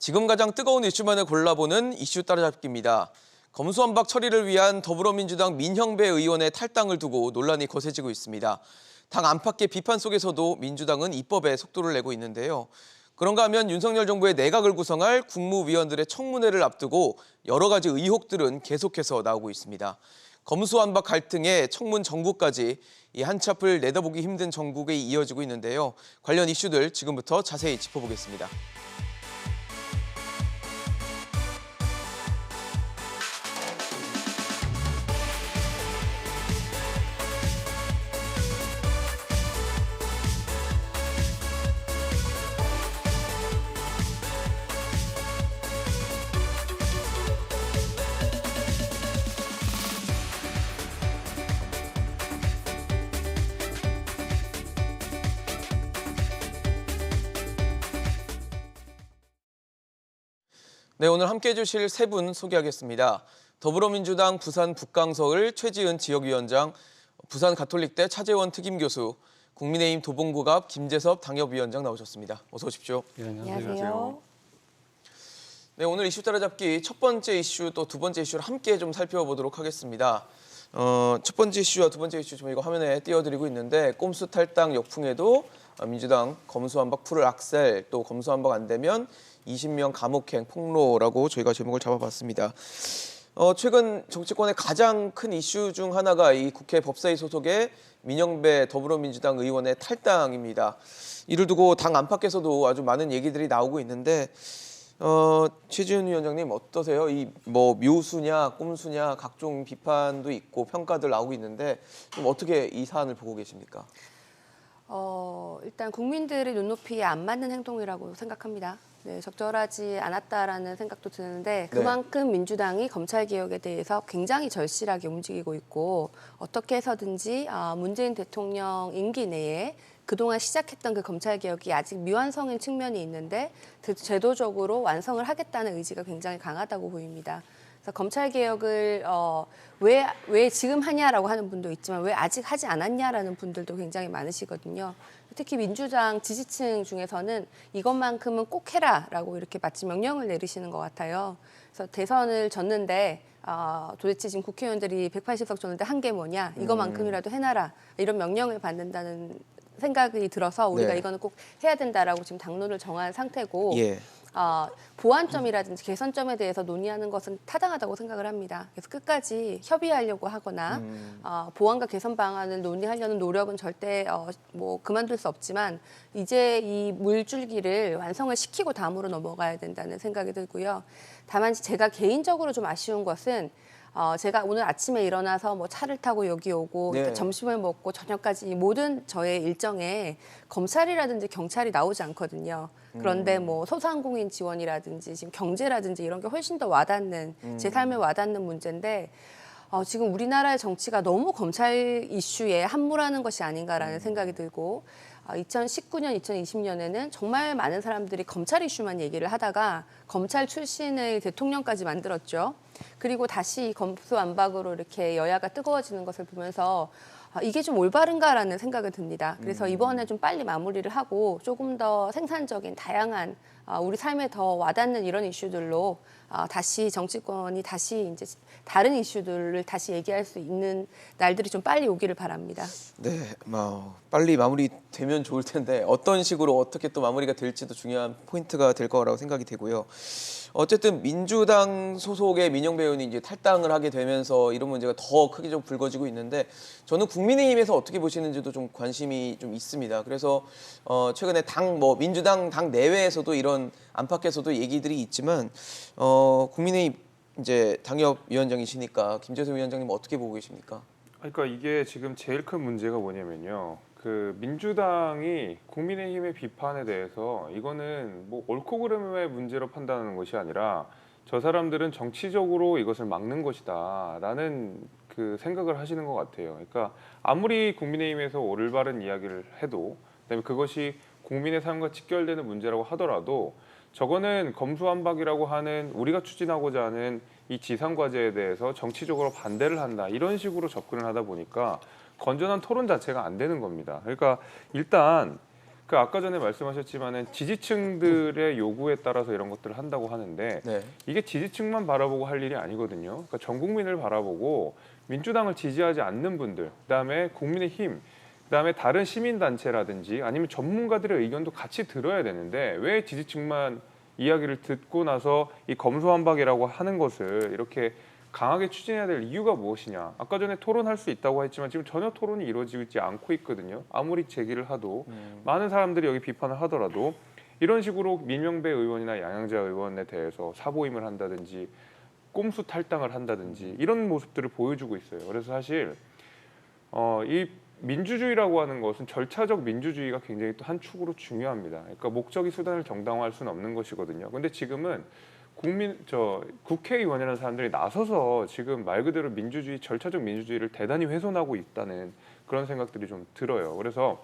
지금 가장 뜨거운 이슈만을 골라보는 이슈 따라잡기입니다. 검수완박 처리를 위한 더불어민주당 민형배 의원의 탈당을 두고 논란이 거세지고 있습니다. 당 안팎의 비판 속에서도 민주당은 입법에 속도를 내고 있는데요. 그런가 하면 윤석열 정부의 내각을 구성할 국무위원들의 청문회를 앞두고 여러 가지 의혹들은 계속해서 나오고 있습니다. 검수완박 갈등에 청문 정국까지 이 한치 앞을 내다보기 힘든 정국이 이어지고 있는데요. 관련 이슈들 지금부터 자세히 짚어보겠습니다. 네, 오늘 함께해 주실 세 분 소개하겠습니다. 더불어민주당 부산 북강서을 최지은 지역위원장, 부산 가톨릭대 차재원 특임교수, 국민의힘 도봉구갑 김재섭 당협위원장 나오셨습니다. 어서 오십시오. 네, 안녕하세요. 네, 오늘 이슈 따라잡기 첫 번째 이슈 또 두 번째 이슈를 함께 좀 살펴보도록 하겠습니다. 첫 번째 이슈와 두 번째 이슈 좀 이거 화면에 띄워드리고 있는데 꼼수 탈당 역풍에도 민주당 검수완박 풀을 악셀, 또 검수완박 안 되면 20명 감옥행 폭로라고 저희가 제목을 잡아봤습니다. 최근 정치권의 가장 큰 이슈 중 하나가 이 국회 법사위 소속의 민형배 더불어민주당 의원의 탈당입니다. 이를 두고 당 안팎에서도 아주 많은 얘기들이 나오고 있는데 최지은 위원장님 어떠세요? 이 뭐 묘수냐 꼼수냐 각종 비판도 있고 평가들 나오고 있는데 좀 어떻게 이 사안을 보고 계십니까? 일단 국민들의 눈높이에 안 맞는 행동이라고 생각합니다. 네, 적절하지 않았다라는 생각도 드는데 그만큼 민주당이 검찰개혁에 대해서 굉장히 절실하게 움직이고 있고 어떻게 해서든지 문재인 대통령 임기 내에 그동안 시작했던 그 검찰개혁이 아직 미완성인 측면이 있는데 제도적으로 완성을 하겠다는 의지가 굉장히 강하다고 보입니다. 그래서 검찰개혁을 왜 지금 하냐라고 하는 분도 있지만 왜 아직 하지 않았냐라는 분들도 굉장히 많으시거든요. 특히 민주당 지지층 중에서는 이것만큼은 꼭 해라라고 이렇게 마치 명령을 내리시는 것 같아요. 그래서 대선을 졌는데 도대체 지금 국회의원들이 180석 줬는데 한 게 뭐냐, 이것만큼이라도 해놔라 이런 명령을 받는다는 생각이 들어서 우리가 이거는 꼭 해야 된다라고 지금 당론을 정한 상태고 보완점이라든지 개선점에 대해서 논의하는 것은 타당하다고 생각을 합니다. 그래서 끝까지 협의하려고 하거나 보완과 개선 방안을 논의하려는 노력은 절대 그만둘 수 없지만 이제 이 물줄기를 완성을 시키고 다음으로 넘어가야 된다는 생각이 들고요. 다만 제가 개인적으로 좀 아쉬운 것은 제가 오늘 아침에 일어나서 뭐 차를 타고 여기 오고 점심을 먹고 저녁까지 이 모든 저의 일정에 검찰이라든지 경찰이 나오지 않거든요. 그런데 뭐 소상공인 지원이라든지 지금 경제라든지 이런 게 훨씬 더 와닿는 제 삶에 와닿는 문제인데 지금 우리나라의 정치가 너무 검찰 이슈에 함몰하는 것이 아닌가라는 생각이 들고 2019년, 2020년에는 정말 많은 사람들이 검찰 이슈만 얘기를 하다가 검찰 출신의 대통령까지 만들었죠. 그리고 다시 검수완박으로 이렇게 여야가 뜨거워지는 것을 보면서 이게 좀 올바른가라는 생각이 듭니다. 그래서 이번에 좀 빨리 마무리를 하고 조금 더 생산적인 다양한 우리 삶에 더 와닿는 이런 이슈들로 다시 정치권이 다시 이제 다른 이슈들을 다시 얘기할 수 있는 날들이 좀 빨리 오기를 바랍니다. 네, 빨리 마무리되면 좋을 텐데 어떤 식으로 어떻게 또 마무리가 될지도 중요한 포인트가 될 거라고 생각이 되고요. 어쨌든 민주당 소속의 민형배 의원이 이제 탈당을 하게 되면서 이런 문제가 더 크게 좀 불거지고 있는데 저는 국민의힘에서 어떻게 보시는지도 좀 관심이 좀 있습니다. 그래서 최근에 민주당 당 내외에서도 이런 안팎에서도 얘기들이 있지만 국민의힘 이제 당협위원장이시니까 김재섭 위원장님 어떻게 보고 계십니까? 그러니까 이게 지금 제일 큰 문제가 뭐냐면요. 그 민주당이 국민의힘의 비판에 대해서 이거는 뭐 옳고 그름의 문제로 판단하는 것이 아니라 저 사람들은 정치적으로 이것을 막는 것이다라는 그 생각을 하시는 것 같아요. 그러니까 아무리 국민의힘에서 올바른 이야기를 해도 그다음에 그것이 국민의 삶과 직결되는 문제라고 하더라도 저거는 검수완박이라고 하는 우리가 추진하고자 하는 이 지상과제에 대해서 정치적으로 반대를 한다 이런 식으로 접근을 하다 보니까 건전한 토론 자체가 안 되는 겁니다. 그러니까 일단 그 아까 전에 말씀하셨지만은 지지층들의 요구에 따라서 이런 것들을 한다고 하는데 네. 이게 지지층만 바라보고 할 일이 아니거든요. 그러니까 전 국민을 바라보고 민주당을 지지하지 않는 분들, 그다음에 국민의힘, 그다음에 다른 시민단체라든지 아니면 전문가들의 의견도 같이 들어야 되는데 왜 지지층만 이야기를 듣고 나서 이 검수완박이라고 하는 것을 이렇게 강하게 추진해야 될 이유가 무엇이냐. 아까 전에 토론할 수 있다고 했지만 지금 전혀 토론이 이루어지지 않고 있거든요. 아무리 제기를 하도 많은 사람들이 여기 비판을 하더라도 이런 식으로 민명배 의원이나 양양자 의원에 대해서 사보임을 한다든지 꼼수 탈당을 한다든지 이런 모습들을 보여주고 있어요. 그래서 사실 이 민주주의라고 하는 것은 절차적 민주주의가 굉장히 또 한 축으로 중요합니다. 그러니까 목적이 수단을 정당화할 수는 없는 것이거든요. 근데 지금은 국회의원이라는 사람들이 나서서 지금 말 그대로 민주주의, 절차적 민주주의를 대단히 훼손하고 있다는 그런 생각들이 좀 들어요. 그래서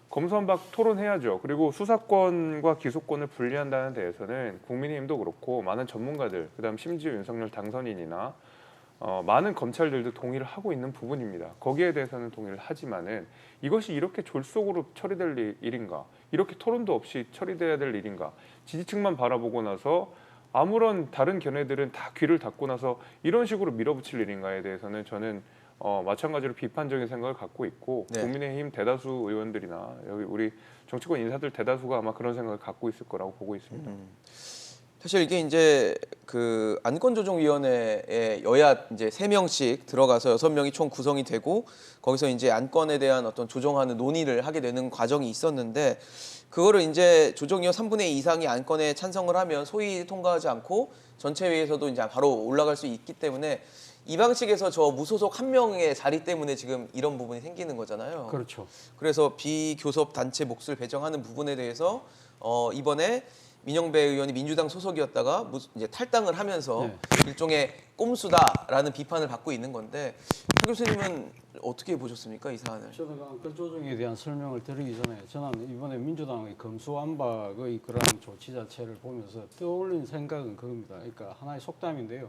검수완박 토론해야죠. 그리고 수사권과 기소권을 분리한다는 데에서는 국민의힘도 그렇고 많은 전문가들, 그다음 심지어 윤석열 당선인이나 많은 검찰들도 동의를 하고 있는 부분입니다. 거기에 대해서는 동의를 하지만은 이것이 이렇게 졸속으로 처리될 일인가? 이렇게 토론도 없이 처리돼야 될 일인가? 지지층만 바라보고 나서 아무런 다른 견해들은 다 귀를 닫고 나서 이런 식으로 밀어붙일 일인가에 대해서는 저는 마찬가지로 비판적인 생각을 갖고 있고 네. 국민의힘 대다수 의원들이나 여기 우리 정치권 인사들 대다수가 아마 그런 생각을 갖고 있을 거라고 보고 있습니다. 사실 이게 이제 그 안건조정위원회에 여야 이제 3명씩 들어가서 6명이 총 구성이 되고 거기서 이제 안건에 대한 어떤 조정하는 논의를 하게 되는 과정이 있었는데 그거를 이제 조정위원 3분의 2 이상이 안건에 찬성을 하면 소위 통과하지 않고 전체 회의에서도 이제 바로 올라갈 수 있기 때문에 이 방식에서 저 무소속 1명의 자리 때문에 지금 이런 부분이 생기는 거잖아요. 그렇죠. 그래서 비교섭 단체 몫을 배정하는 부분에 대해서 이번에 민영배 의원이 민주당 소속이었다가 이제 탈당을 하면서 네. 일종의 꼼수다라는 비판을 받고 있는 건데 한 교수님은 어떻게 보셨습니까 이 사안을? 저는 안건 조정에 대한 설명을 드리기 전에 저는 이번에 민주당의 검수완박의 그런 조치 자체를 보면서 떠올린 생각은 그겁니다. 그러니까 하나의 속담인데요.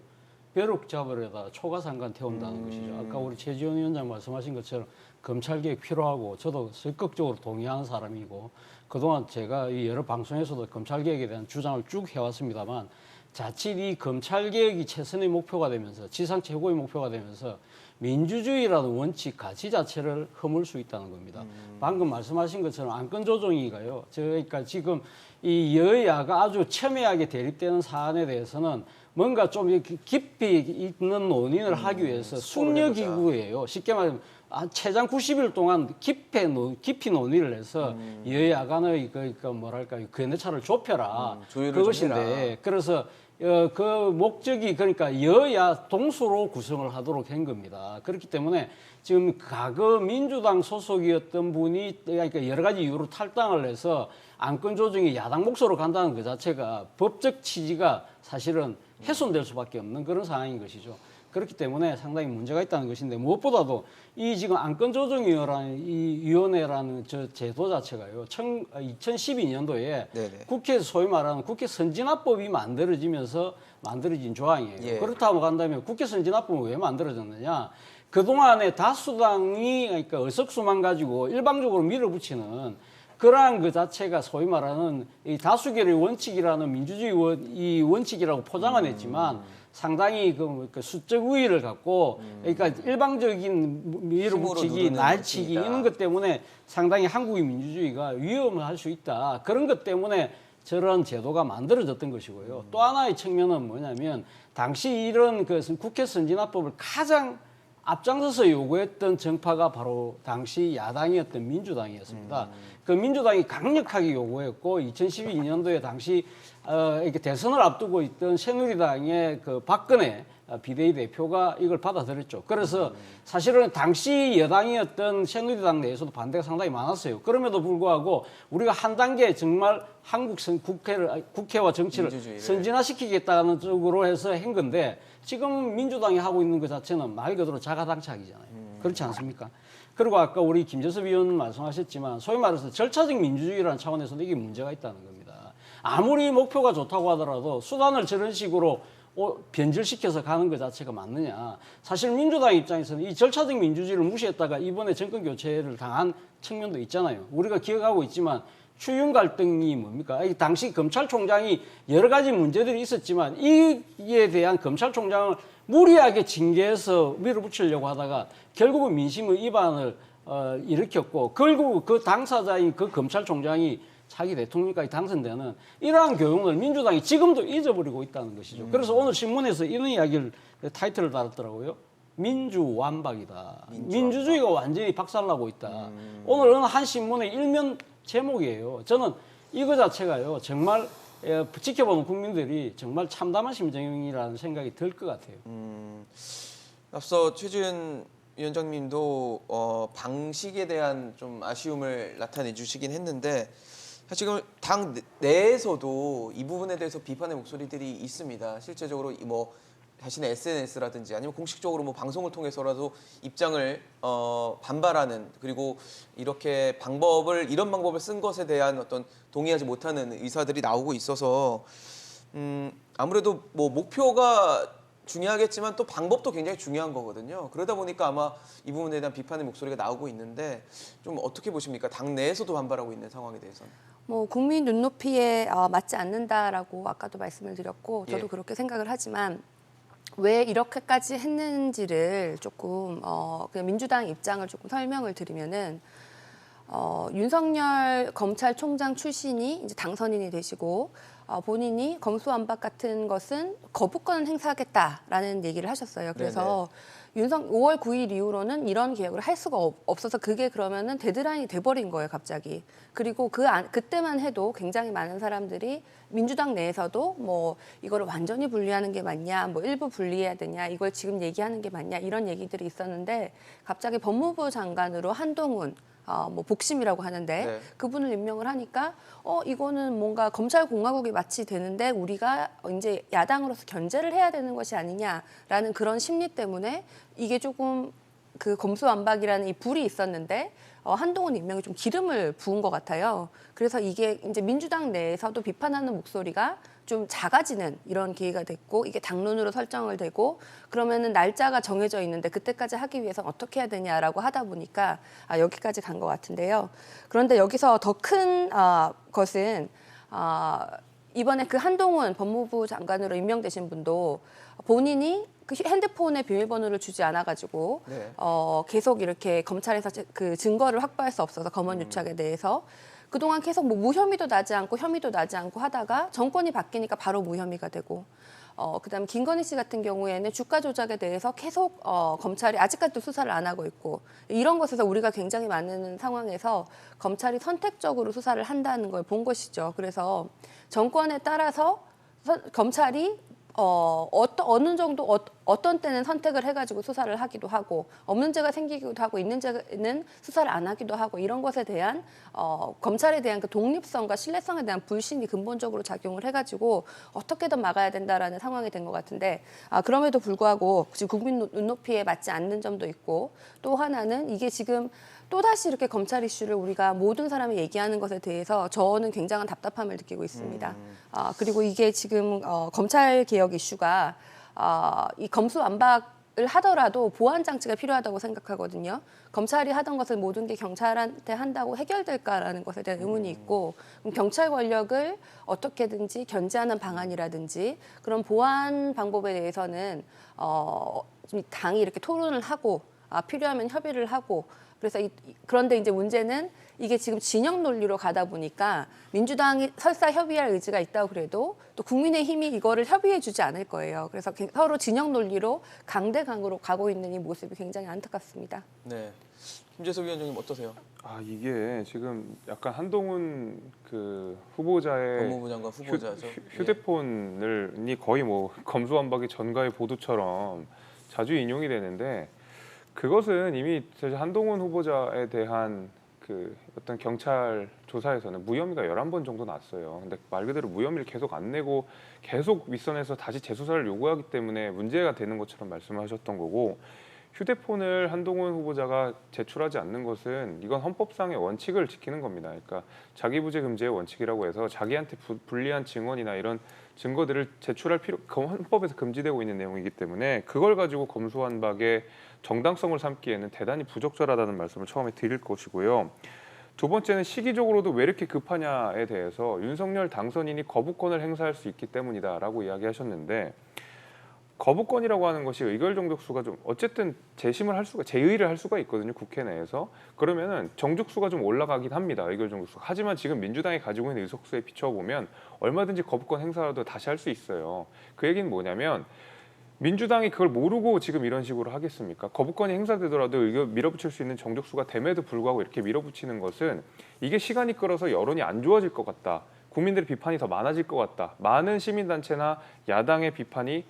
벼룩 잡으려다 초가상간 태운다는 것이죠. 아까 우리 최지원 위원장 말씀하신 것처럼 검찰개혁 필요하고 저도 적극적으로 동의하는 사람이고 그동안 제가 이 여러 방송에서도 검찰개혁에 대한 주장을 쭉 해왔습니다만 자칫 이 검찰개혁이 최선의 목표가 되면서 지상 최고의 목표가 되면서 민주주의라는 원칙 가치 자체를 허물 수 있다는 겁니다. 방금 말씀하신 것처럼 안건 조정위가요. 그러니까 지금 이 여야가 아주 첨예하게 대립되는 사안에 대해서는 뭔가 좀 이렇게 깊이 있는 논의를 하기 위해서 숙려기구예요. 쉽게 말하면 최장 90일 동안 깊이 논의를 해서 여야 간의 그러니까 뭐랄까요 견해차를 좁혀라 그것인데 그래서 그 목적이 그러니까 여야 동수로 구성을 하도록 한 겁니다. 그렇기 때문에 지금 과거 민주당 소속이었던 분이 그러니까 여러 가지 이유로 탈당을 해서 안건 조정이 야당 몫으로 간다는 그 자체가 법적 취지가 사실은 훼손될 수밖에 없는 그런 상황인 것이죠. 그렇기 때문에 상당히 문제가 있다는 것인데 무엇보다도 이 지금 안건조정위원회라는 이 위원회라는 저 제도 자체가요. 2012년도에 국회에서 소위 말하는 국회 선진화법이 만들어지면서 만들어진 조항이에요. 예. 그렇다고 한다면 국회 선진화법은 왜 만들어졌느냐? 그동안에 다수당이 그러니까 의석수만 가지고 일방적으로 밀어붙이는 그러한 그 자체가 소위 말하는 이 다수결의 원칙이라는 민주주의 이 원칙이라고 포장은 했지만 상당히 그 수적 우위를 갖고 그러니까 일방적인 밀어붙이기, 날치기 이런 것 때문에 상당히 한국의 민주주의가 위험할 수 있다. 그런 것 때문에 저런 제도가 만들어졌던 것이고요. 또 하나의 측면은 뭐냐면 당시 이런 그 국회 선진화법을 가장 앞장서서 요구했던 정파가 바로 당시 야당이었던 민주당이었습니다. 그 민주당이 강력하게 요구했고 2012년도에 당시 이렇게 대선을 앞두고 있던 새누리당의 그 박근혜 비대위 대표가 이걸 받아들였죠. 그래서 사실은 당시 여당이었던 새누리당 내에서도 반대가 상당히 많았어요. 그럼에도 불구하고 우리가 한 단계 정말 한국 국회와 정치를 민주주의를. 선진화시키겠다는 쪽으로 해서 한 건데 지금 민주당이 하고 있는 것 자체는 말 그대로 자가당착이잖아요. 그렇지 않습니까? 그리고 아까 우리 김재섭 의원 말씀하셨지만 소위 말해서 절차적 민주주의라는 차원에서도 이게 문제가 있다는 겁니다. 아무리 목표가 좋다고 하더라도 수단을 저런 식으로 변질시켜서 가는 것 자체가 맞느냐. 사실 민주당 입장에서는 이 절차적 민주주의를 무시했다가 이번에 정권 교체를 당한 측면도 있잖아요. 우리가 기억하고 있지만 추윤 갈등이 뭡니까? 이 당시 검찰총장이 여러 가지 문제들이 있었지만 이에 대한 검찰총장을 무리하게 징계해서 밀어붙이려고 하다가 결국은 민심의 이반을 일으켰고 결국 그 당사자인 그 검찰총장이 차기 대통령까지 당선되는 이러한 교훈을 민주당이 지금도 잊어버리고 있다는 것이죠. 그래서 오늘 신문에서 이런 이야기를 타이틀을 달았더라고요. 민주완박이다. 민주주의가 완전히 박살나고 있다. 오늘 어느 한 신문의 일면 제목이에요. 저는 이거 자체가요. 정말 지켜보는 국민들이 정말 참담한 심정이라는 생각이 들 것 같아요. 앞서 최지은 위원장님도 방식에 대한 좀 아쉬움을 나타내 주시긴 했는데 지금 당 내에서도 이 부분에 대해서 비판의 목소리들이 있습니다. 실제적으로 뭐 자신의 SNS라든지 아니면 공식적으로 뭐 방송을 통해서라도 입장을 반발하는, 그리고 이렇게 이런 방법을 쓴 것에 대한 어떤 동의하지 못하는 의사들이 나오고 있어서 아무래도 뭐 목표가 중요하겠지만 또 방법도 굉장히 중요한 거거든요. 그러다 보니까 아마 이 부분에 대한 비판의 목소리가 나오고 있는데 좀 어떻게 보십니까? 당 내에서도 반발하고 있는 상황에 대해서는. 뭐 국민 눈높이에 맞지 않는다라고 아까도 말씀을 드렸고 저도 예. 그렇게 생각을 하지만 왜 이렇게까지 했는지를 조금 그냥 민주당 입장을 조금 설명을 드리면은 윤석열 검찰총장 출신이 이제 당선인이 되시고 본인이 검수완박 같은 것은 거부권을 행사하겠다라는 얘기를 하셨어요. 그래서 5월 9일 이후로는 이런 개혁을 할 수가 없어서 그게 그러면은 데드라인이 돼버린 거예요, 갑자기. 그리고 그때만 해도 굉장히 많은 사람들이 민주당 내에서도 뭐 이거를 완전히 분리하는 게 맞냐, 뭐 일부 분리해야 되냐, 이걸 지금 얘기하는 게 맞냐 이런 얘기들이 있었는데 갑자기 법무부 장관으로 한동훈 뭐 복심이라고 하는데 네. 그분을 임명을 하니까 이거는 뭔가 검찰 공화국이 마치 되는데 우리가 이제 야당으로서 견제를 해야 되는 것이 아니냐라는 그런 심리 때문에 이게 조금 그 검수완박이라는 이 불이 있었는데 한동훈 임명이 좀 기름을 부은 것 같아요. 그래서 이게 이제 민주당 내에서도 비판하는 목소리가 좀 작아지는 이런 기회가 됐고 이게 당론으로 설정을 되고 그러면은 날짜가 정해져 있는데 그때까지 하기 위해서 어떻게 해야 되냐라고 하다 보니까 여기까지 간 것 같은데요. 그런데 여기서 더 큰 것은 이번에 그 한동훈 법무부 장관으로 임명되신 분도 본인이 그 핸드폰에 비밀번호를 주지 않아가지고 네. 계속 이렇게 검찰에서 그 증거를 확보할 수 없어서 검언 유착에 대해서 그동안 계속 뭐 무혐의도 나지 않고 혐의도 나지 않고 하다가 정권이 바뀌니까 바로 무혐의가 되고 그다음에 김건희 씨 같은 경우에는 주가 조작에 대해서 계속 검찰이 아직까지도 수사를 안 하고 있고 이런 것에서 우리가 굉장히 많은 상황에서 검찰이 선택적으로 수사를 한다는 걸 본 것이죠. 그래서 정권에 따라서 검찰이 어느 정도 어떤 때는 선택을 해가지고 수사를 하기도 하고 없는 죄가 생기기도 하고 있는 죄는 수사를 안 하기도 하고 이런 것에 대한 검찰에 대한 그 독립성과 신뢰성에 대한 불신이 근본적으로 작용을 해가지고 어떻게든 막아야 된다라는 상황이 된 것 같은데 그럼에도 불구하고 지금 국민 눈높이에 맞지 않는 점도 있고 또 하나는 이게 지금 또다시 이렇게 검찰 이슈를 우리가 모든 사람이 얘기하는 것에 대해서 저는 굉장한 답답함을 느끼고 있습니다. 그리고 이게 지금 검찰 개혁 이슈가 이 검수완박을 하더라도 보완 장치가 필요하다고 생각하거든요. 검찰이 하던 것을 모든 게 경찰한테 한다고 해결될까라는 것에 대한 의문이 있고 그럼 경찰 권력을 어떻게든지 견제하는 방안이라든지 그런 보완 방법에 대해서는 좀 당이 이렇게 토론을 하고 필요하면 협의를 하고 그래서 그런데 이제 문제는 이게 지금 진영 논리로 가다 보니까 민주당이 설사 협의할 의지가 있다고 그래도 또 국민의힘이 이거를 협의해주지 않을 거예요. 그래서 서로 진영 논리로 강대강으로 가고 있는 이 모습이 굉장히 안타깝습니다. 네. 김재석 위원장님 어떠세요? 이게 지금 약간 한동훈 그 후보자의 법무부 장관 후보자죠. 휴대폰이 거의 뭐 검수완박의 전가의 보도처럼 자주 인용이 되는데 그것은 이미 한동훈 후보자에 대한 그 어떤 경찰 조사에서는 무혐의가 11번 정도 났어요. 근데 말 그대로 무혐의를 계속 안 내고 계속 윗선에서 다시 재수사를 요구하기 때문에 문제가 되는 것처럼 말씀하셨던 거고 휴대폰을 한동훈 후보자가 제출하지 않는 것은 이건 헌법상의 원칙을 지키는 겁니다. 그러니까 자기부재 금지의 원칙이라고 해서 자기한테 불리한 증언이나 이런 증거들을 제출할 헌법에서 금지되고 있는 내용이기 때문에 그걸 가지고 검수완박의 정당성을 삼기에는 대단히 부적절하다는 말씀을 처음에 드릴 것이고요. 두 번째는 시기적으로도 왜 이렇게 급하냐에 대해서 윤석열 당선인이 거부권을 행사할 수 있기 때문이다라고 이야기하셨는데 거부권이라고 하는 것이 의결 정족수가 좀 어쨌든 제의를 할 수가 있거든요. 국회 내에서. 그러면은 정족수가 좀 올라가긴 합니다. 의결 정족수. 하지만 지금 민주당이 가지고 있는 의석수에 비춰보면 얼마든지 거부권 행사라도 다시 할 수 있어요. 그 얘기는 뭐냐면 민주당이 그걸 모르고 지금 이런 식으로 하겠습니까? 거부권이 행사되더라도 의결 밀어붙일 수 있는 정족수가 됨에도 불구하고 이렇게 밀어붙이는 것은 이게 시간이 끌어서 여론이 안 좋아질 것 같다. 국민들의 비판이 더 많아질 것 같다. 많은 시민단체나 야당의 비판이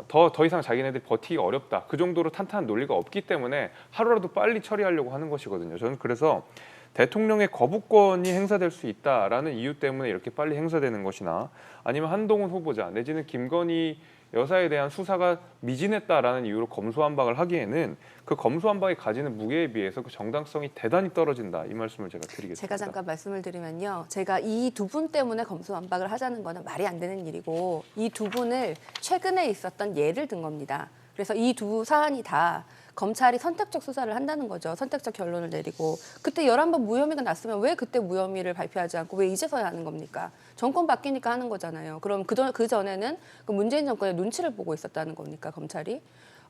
더 이상 자기네들이 버티기 어렵다. 그 정도로 탄탄한 논리가 없기 때문에 하루라도 빨리 처리하려고 하는 것이거든요. 저는 그래서 대통령의 거부권이 행사될 수 있다라는 이유 때문에 이렇게 빨리 행사되는 것이나 아니면 한동훈 후보자 내지는 김건희 여사에 대한 수사가 미진했다라는 이유로 검수완박을 하기에는 그 검수완박이 가지는 무게에 비해서 그 정당성이 대단히 떨어진다. 이 말씀을 제가 드리겠습니다. 제가 잠깐 말씀을 드리면요. 제가 이 두 분 때문에 검수완박을 하자는 거는 말이 안 되는 일이고 이 두 분을 최근에 있었던 예를 든 겁니다. 그래서 이 두 사안이 다 검찰이 선택적 수사를 한다는 거죠. 선택적 결론을 내리고 그때 11번 무혐의가 났으면 왜 그때 무혐의를 발표하지 않고 왜 이제서야 하는 겁니까? 정권 바뀌니까 하는 거잖아요. 그럼 그 전에는 그 문재인 정권의 눈치를 보고 있었다는 겁니까? 검찰이?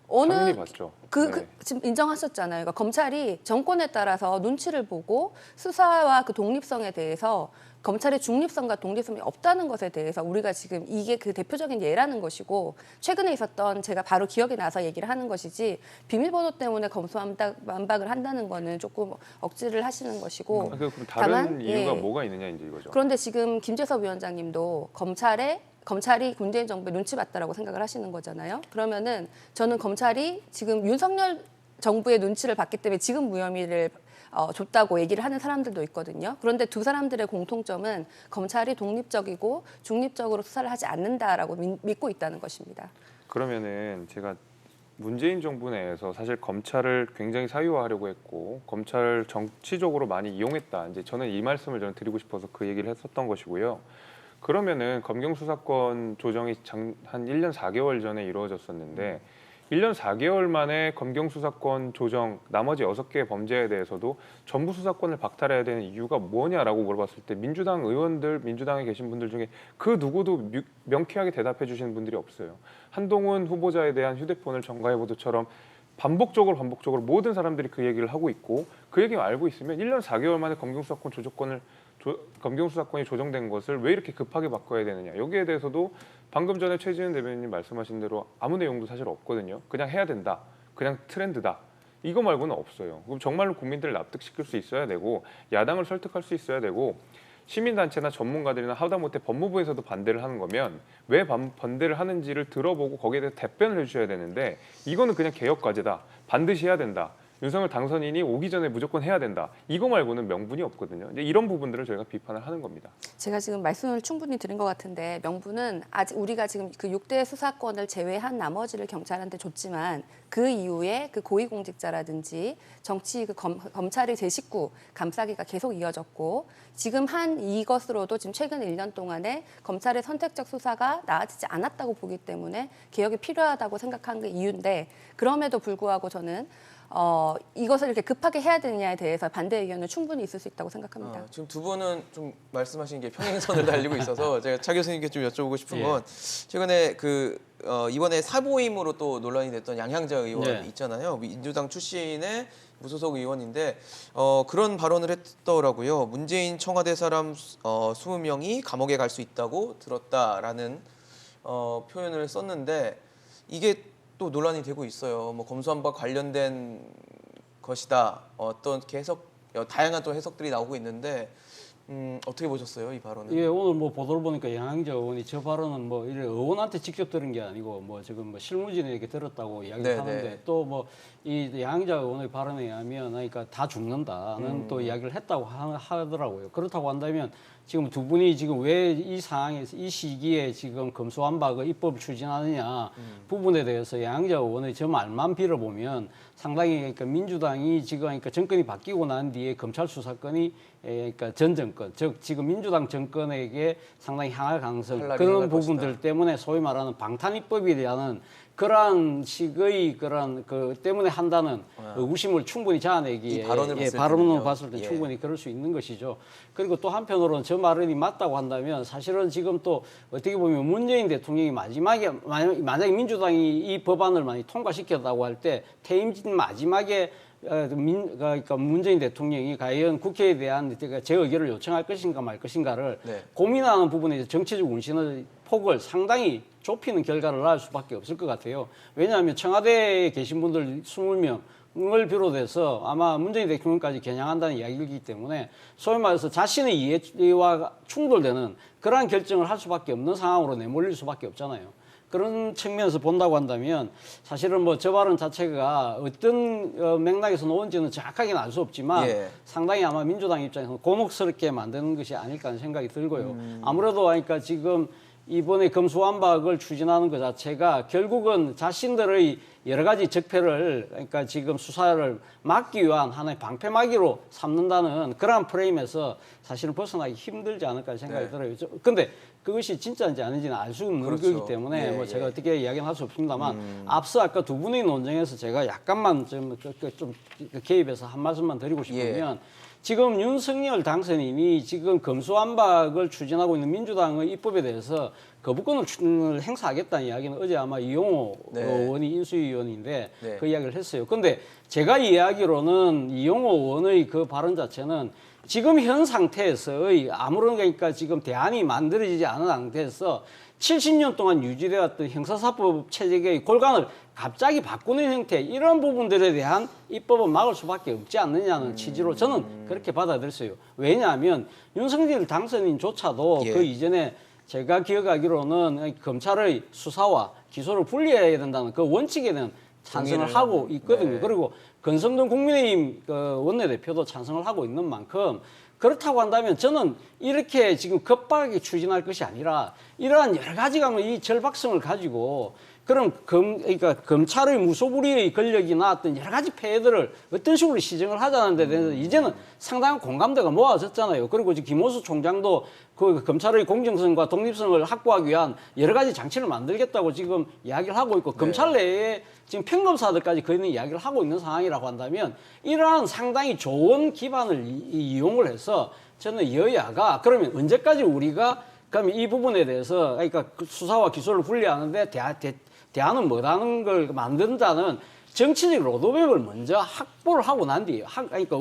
당연히 봤죠. 네. 지금 인정하셨잖아요. 그러니까 검찰이 정권에 따라서 눈치를 보고 수사와 그 독립성에 대해서 검찰의 중립성과 독립성이 없다는 것에 대해서 우리가 지금 이게 그 대표적인 예라는 것이고 최근에 있었던 제가 바로 기억이 나서 얘기를 하는 것이지 비밀번호 때문에 검수완박을 한다는 거는 조금 억지를 하시는 것이고 그럼 다른 다만, 이유가 예. 뭐가 있느냐 이제 이거죠. 그런데 지금 김재섭 위원장님도 검찰이 문재인 정부에 눈치 봤다라고 생각을 하시는 거잖아요. 그러면은 저는 검찰이 지금 윤석열 정부의 눈치를 봤기 때문에 지금 무혐의를 줬다고 얘기를 하는 사람들도 있거든요. 그런데 두 사람들의 공통점은 검찰이 독립적이고 중립적으로 수사를 하지 않는다라고 믿고 있다는 것입니다. 그러면은 제가 문재인 정부 내에서 사실 검찰을 굉장히 사유화하려고 했고 검찰을 정치적으로 많이 이용했다. 이제 저는 이 말씀을 저는 드리고 싶어서 그 얘기를 했었던 것이고요. 그러면은 검경 수사권 조정이 한 1년 4개월 전에 이루어졌었는데 1년 4개월 만에 검경 수사권 조정 나머지 6개의 범죄에 대해서도 전부 수사권을 박탈해야 되는 이유가 뭐냐라고 물어봤을 때 민주당 의원들, 민주당에 계신 분들 중에 그 누구도 명쾌하게 대답해 주시는 분들이 없어요. 한동훈 후보자에 대한 휴대폰을 정가해 보도처럼 반복적으로 모든 사람들이 그 얘기를 하고 있고 그 얘기를 알고 있으면 1년 4개월 만에 검경 수사권이 조정된 것을 왜 이렇게 급하게 바꿔야 되느냐. 여기에 대해서도 방금 전에 최지은 대변인님 말씀하신 대로 아무 내용도 사실 없거든요. 그냥 해야 된다. 그냥 트렌드다. 이거 말고는 없어요. 그럼 정말로 국민들을 납득시킬 수 있어야 되고 야당을 설득할 수 있어야 되고 시민단체나 전문가들이나 하다못해 법무부에서도 반대를 하는 거면 왜 반대를 하는지를 들어보고 거기에 대해서 답변을 해주셔야 되는데 이거는 그냥 개혁과제다. 반드시 해야 된다. 윤석열 당선인이 오기 전에 무조건 해야 된다. 이거 말고는 명분이 없거든요. 이제 이런 부분들을 저희가 비판을 하는 겁니다. 제가 지금 말씀을 충분히 드린 것 같은데 명분은 아직 우리가 지금 그 6대 수사권을 제외한 나머지를 경찰한테 줬지만 그 이후에 그 고위공직자라든지 정치 검찰의 제 식구 감싸기가 계속 이어졌고 지금 한 이것으로도 지금 최근 1년 동안에 검찰의 선택적 수사가 나아지지 않았다고 보기 때문에 개혁이 필요하다고 생각한 게 이유인데 그럼에도 불구하고 저는 이것을 이렇게 급하게 해야 되느냐에 대해서 반대 의견은 충분히 있을 수 있다고 생각합니다. 지금 두 분은 좀 말씀하신 게 평행선을 달리고 있어서 제가 차 교수님께 좀 여쭤보고 싶은 건 최근에 이번에 사보임으로 또 논란이 됐던 양향자 의원 있잖아요. 민주당 출신의 무소속 의원인데 그런 발언을 했더라고요. 문재인 청와대 사람 20명이 감옥에 갈 수 있다고 들었다라는 표현을 썼는데 이게 또 논란이 되고 있어요. 뭐 검수완박 관련된 것이다. 어떤 다양한 또 해석들이 나오고 있는데 어떻게 보셨어요, 이 발언은? 예, 오늘 뭐 보도를 보니까 양양자 의원이 저 발언은 뭐 이래 의원한테 직접 들은 게 아니고 뭐 지금 뭐 실무진에게 들었다고 이야기를 네, 하는데 네. 또 뭐 이 양양자 의원의 발언에 의하면 그러니까 다 죽는다는 또 이야기를 했다고 하더라고요. 그렇다고 한다면 지금 두 분이 지금 왜 이 상황에서 이 시기에 지금 검수완박의 입법을 추진하느냐 부분에 대해서 양양자 의원의 저 말만 빌어보면 상당히 그러니까 민주당이 지금 그러니까 정권이 바뀌고 난 뒤에 검찰 수사권이 그러니까 전 정권 즉 지금 민주당 정권에게 상당히 향할 가능성 활락이 그런 향할 부분들 것이다. 때문에 소위 말하는 방탄입법에 대한 그러한 식의 그런 그 때문에 한다는 의구심을 충분히 자아내기에 이 발언을 봤을 발언을 때는요. 봤을 때 예. 충분히 그럴 수 있는 것이죠. 그리고 또 한편으로는 저 말이 맞다고 한다면 사실은 지금 또 어떻게 보면 문재인 대통령이 마지막에 만약에 민주당이 이 법안을 많이 통과시켰다고 할 때 퇴임 마지막에 그러니까 문재인 대통령이 과연 국회에 대한 제 의견을 요청할 것인가 말 것인가를 네. 고민하는 부분에서 정치적 운신의 폭을 상당히 좁히는 결과를 낳을 수밖에 없을 것 같아요. 왜냐하면 청와대에 계신 분들 20명을 비롯해서 아마 문재인 대통령까지 겨냥한다는 이야기이기 때문에 소위 말해서 자신의 이해와 충돌되는 그러한 결정을 할 수밖에 없는 상황으로 내몰릴 수밖에 없잖아요. 그런 측면에서 본다고 한다면 사실은 뭐 저 발언 자체가 어떤 맥락에서 나온지는 정확하게는 알 수 없지만 예. 상당히 아마 민주당 입장에서는 곤혹스럽게 만드는 것이 아닐까 하는 생각이 들고요. 아무래도 그러니까 지금 이번에 검수완박을 추진하는 것 자체가 결국은 자신들의 여러 가지 적폐를 그러니까 지금 수사를 막기 위한 하나의 방패막이로 삼는다는 그러한 프레임에서 사실은 벗어나기 힘들지 않을까 생각이 네. 들어요. 근데 그것이 진짜인지 아닌지는 알 수 없는 그렇죠. 거기 때문에 예, 뭐 예. 제가 어떻게 이야기는 할 수 없습니다만 앞서 아까 두 분의 논쟁에서 제가 약간만 좀 개입해서 한 말씀만 드리고 싶으면 지금 윤석열 당선인이 지금 검수완박을 추진하고 있는 민주당의 입법에 대해서 거부권을 행사하겠다는 이야기는 어제 아마 이용호 네. 의원이 인수위 의원인데 네. 그 이야기를 했어요. 그런데 제가 이야기로는 이용호 의원의 그 발언 자체는 지금 현 상태에서의 아무런 그러니까 지금 대안이 만들어지지 않은 상태에서 70년 동안 유지되었던 형사사법 체제의 골간을 갑자기 바꾸는 형태 이런 부분들에 대한 입법은 막을 수밖에 없지 않느냐는 취지로 저는 그렇게 받아들였어요. 왜냐하면 윤석열 당선인조차도 예. 그 이전에 제가 기억하기로는 검찰의 수사와 기소를 분리해야 된다는 그 원칙에 대한 찬성을 동의를 하고 있거든요. 네. 그리고 권성동 국민의힘 원내대표도 찬성을 하고 있는 만큼 그렇다고 한다면 저는 이렇게 지금 급박하게 추진할 것이 아니라 이러한 여러 가지가 이 절박성을 가지고 그럼 그러니까 검찰의 무소불위의 권력이나 어떤 여러 가지 폐해들을 어떤 식으로 시정을 하자는 데 대해서 이제는 상당한 공감대가 모아졌잖아요. 그리고 지금 김호수 총장도 그 검찰의 공정성과 독립성을 확보하기 위한 여러 가지 장치를 만들겠다고 지금 이야기를 하고 있고 검찰 내에 지금 평검사들까지 거의 이야기를 하고 있는 상황이라고 한다면 이러한 상당히 좋은 기반을 이용을 해서 저는 여야가 그러면 언제까지 우리가 그러면 이 부분에 대해서 그러니까 수사와 기소를 분리하는데 대안은 뭐라는 걸 만든다는 정치적 로드맵을 먼저 확보를 하고 난 뒤에 그러니까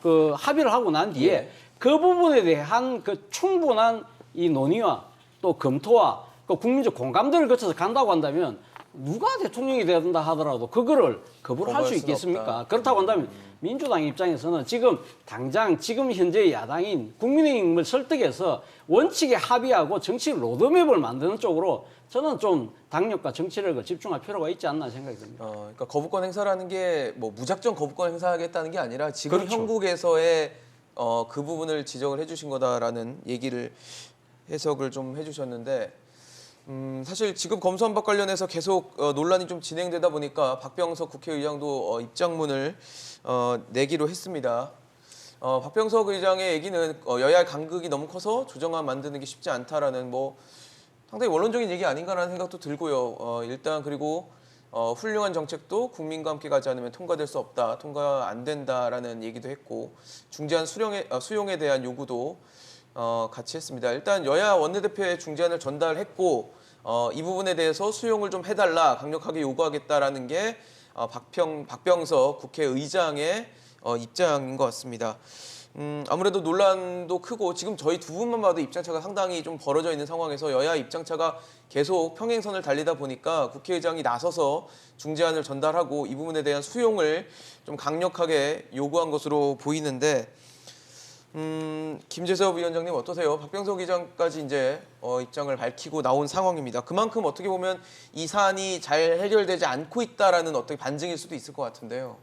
그 합의를 하고 난 뒤에 예. 그 부분에 대한 그 충분한 이 논의와 또 검토와 그 국민적 공감대를 거쳐서 간다고 한다면 누가 대통령이 돼야 된다 하더라도 그거를 거부를 할 수 거부할 수는 있겠습니까? 없다. 그렇다고 한다면 민주당 입장에서는 지금 당장 지금 현재 야당인 국민의힘을 설득해서 원칙에 합의하고 정치 로드맵을 만드는 쪽으로 저는 좀 당력과 정치력을 집중할 필요가 있지 않나 생각이 듭니다. 그러니까 거부권 행사라는 게 뭐 무작정 거부권 행사하겠다는 게 아니라 지금 그렇죠. 형국에서의 그 부분을 지적을 해주신 거다라는 얘기를 해석을 좀 해주셨는데 사실 지금 검수완박 관련해서 계속 논란이 좀 진행되다 보니까 박병석 국회의장도 입장문을 내기로 했습니다. 박병석 의장의 얘기는 여야의 간극이 너무 커서 조정안 만드는 게 쉽지 않다라는 뭐 상당히 원론적인 얘기 아닌가라는 생각도 들고요. 일단 그리고 훌륭한 정책도 국민과 함께 가지 않으면 통과될 수 없다, 통과 안 된다라는 얘기도 했고 중재안 수용에 대한 요구도 같이 했습니다. 일단 여야 원내대표의 중재안을 전달했고 이 부분에 대해서 수용을 좀 해달라 강력하게 요구하겠다라는 게 박병석 국회의장의 입장인 것 같습니다. 아무래도 논란도 크고 지금 저희 두 분만 봐도 입장차가 상당히 좀 벌어져 있는 상황에서 여야 입장차가 계속 평행선을 달리다 보니까 국회의장이 나서서 중재안을 전달하고 이 부분에 대한 수용을 좀 강력하게 요구한 것으로 보이는데 김재섭 위원장님 어떠세요? 박병석 의장까지 이제 입장을 밝히고 나온 상황입니다. 그만큼 어떻게 보면 이 사안이 잘 해결되지 않고 있다라는 어떻게 반증일 수도 있을 것 같은데요.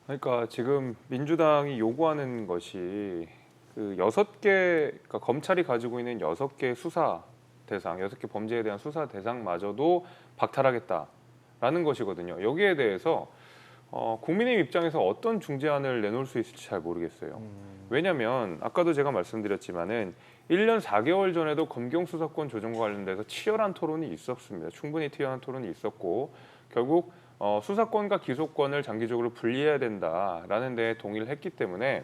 그러니까 지금 민주당이 요구하는 것이 그 6개, 그러니까 검찰이 가지고 있는 6개 수사 대상, 6개 범죄에 대한 수사 대상마저도 박탈하겠다라는 것이거든요. 여기에 대해서 국민의힘 입장에서 어떤 중재안을 내놓을 수 있을지 잘 모르겠어요. 왜냐하면 아까도 제가 말씀드렸지만은 1년 4개월 전에도 검경 수사권 조정과 관련돼서 치열한 토론이 있었습니다. 충분히 치열한 토론이 있었고 결국 수사권과 기소권을 장기적으로 분리해야 된다라는 데 동의를 했기 때문에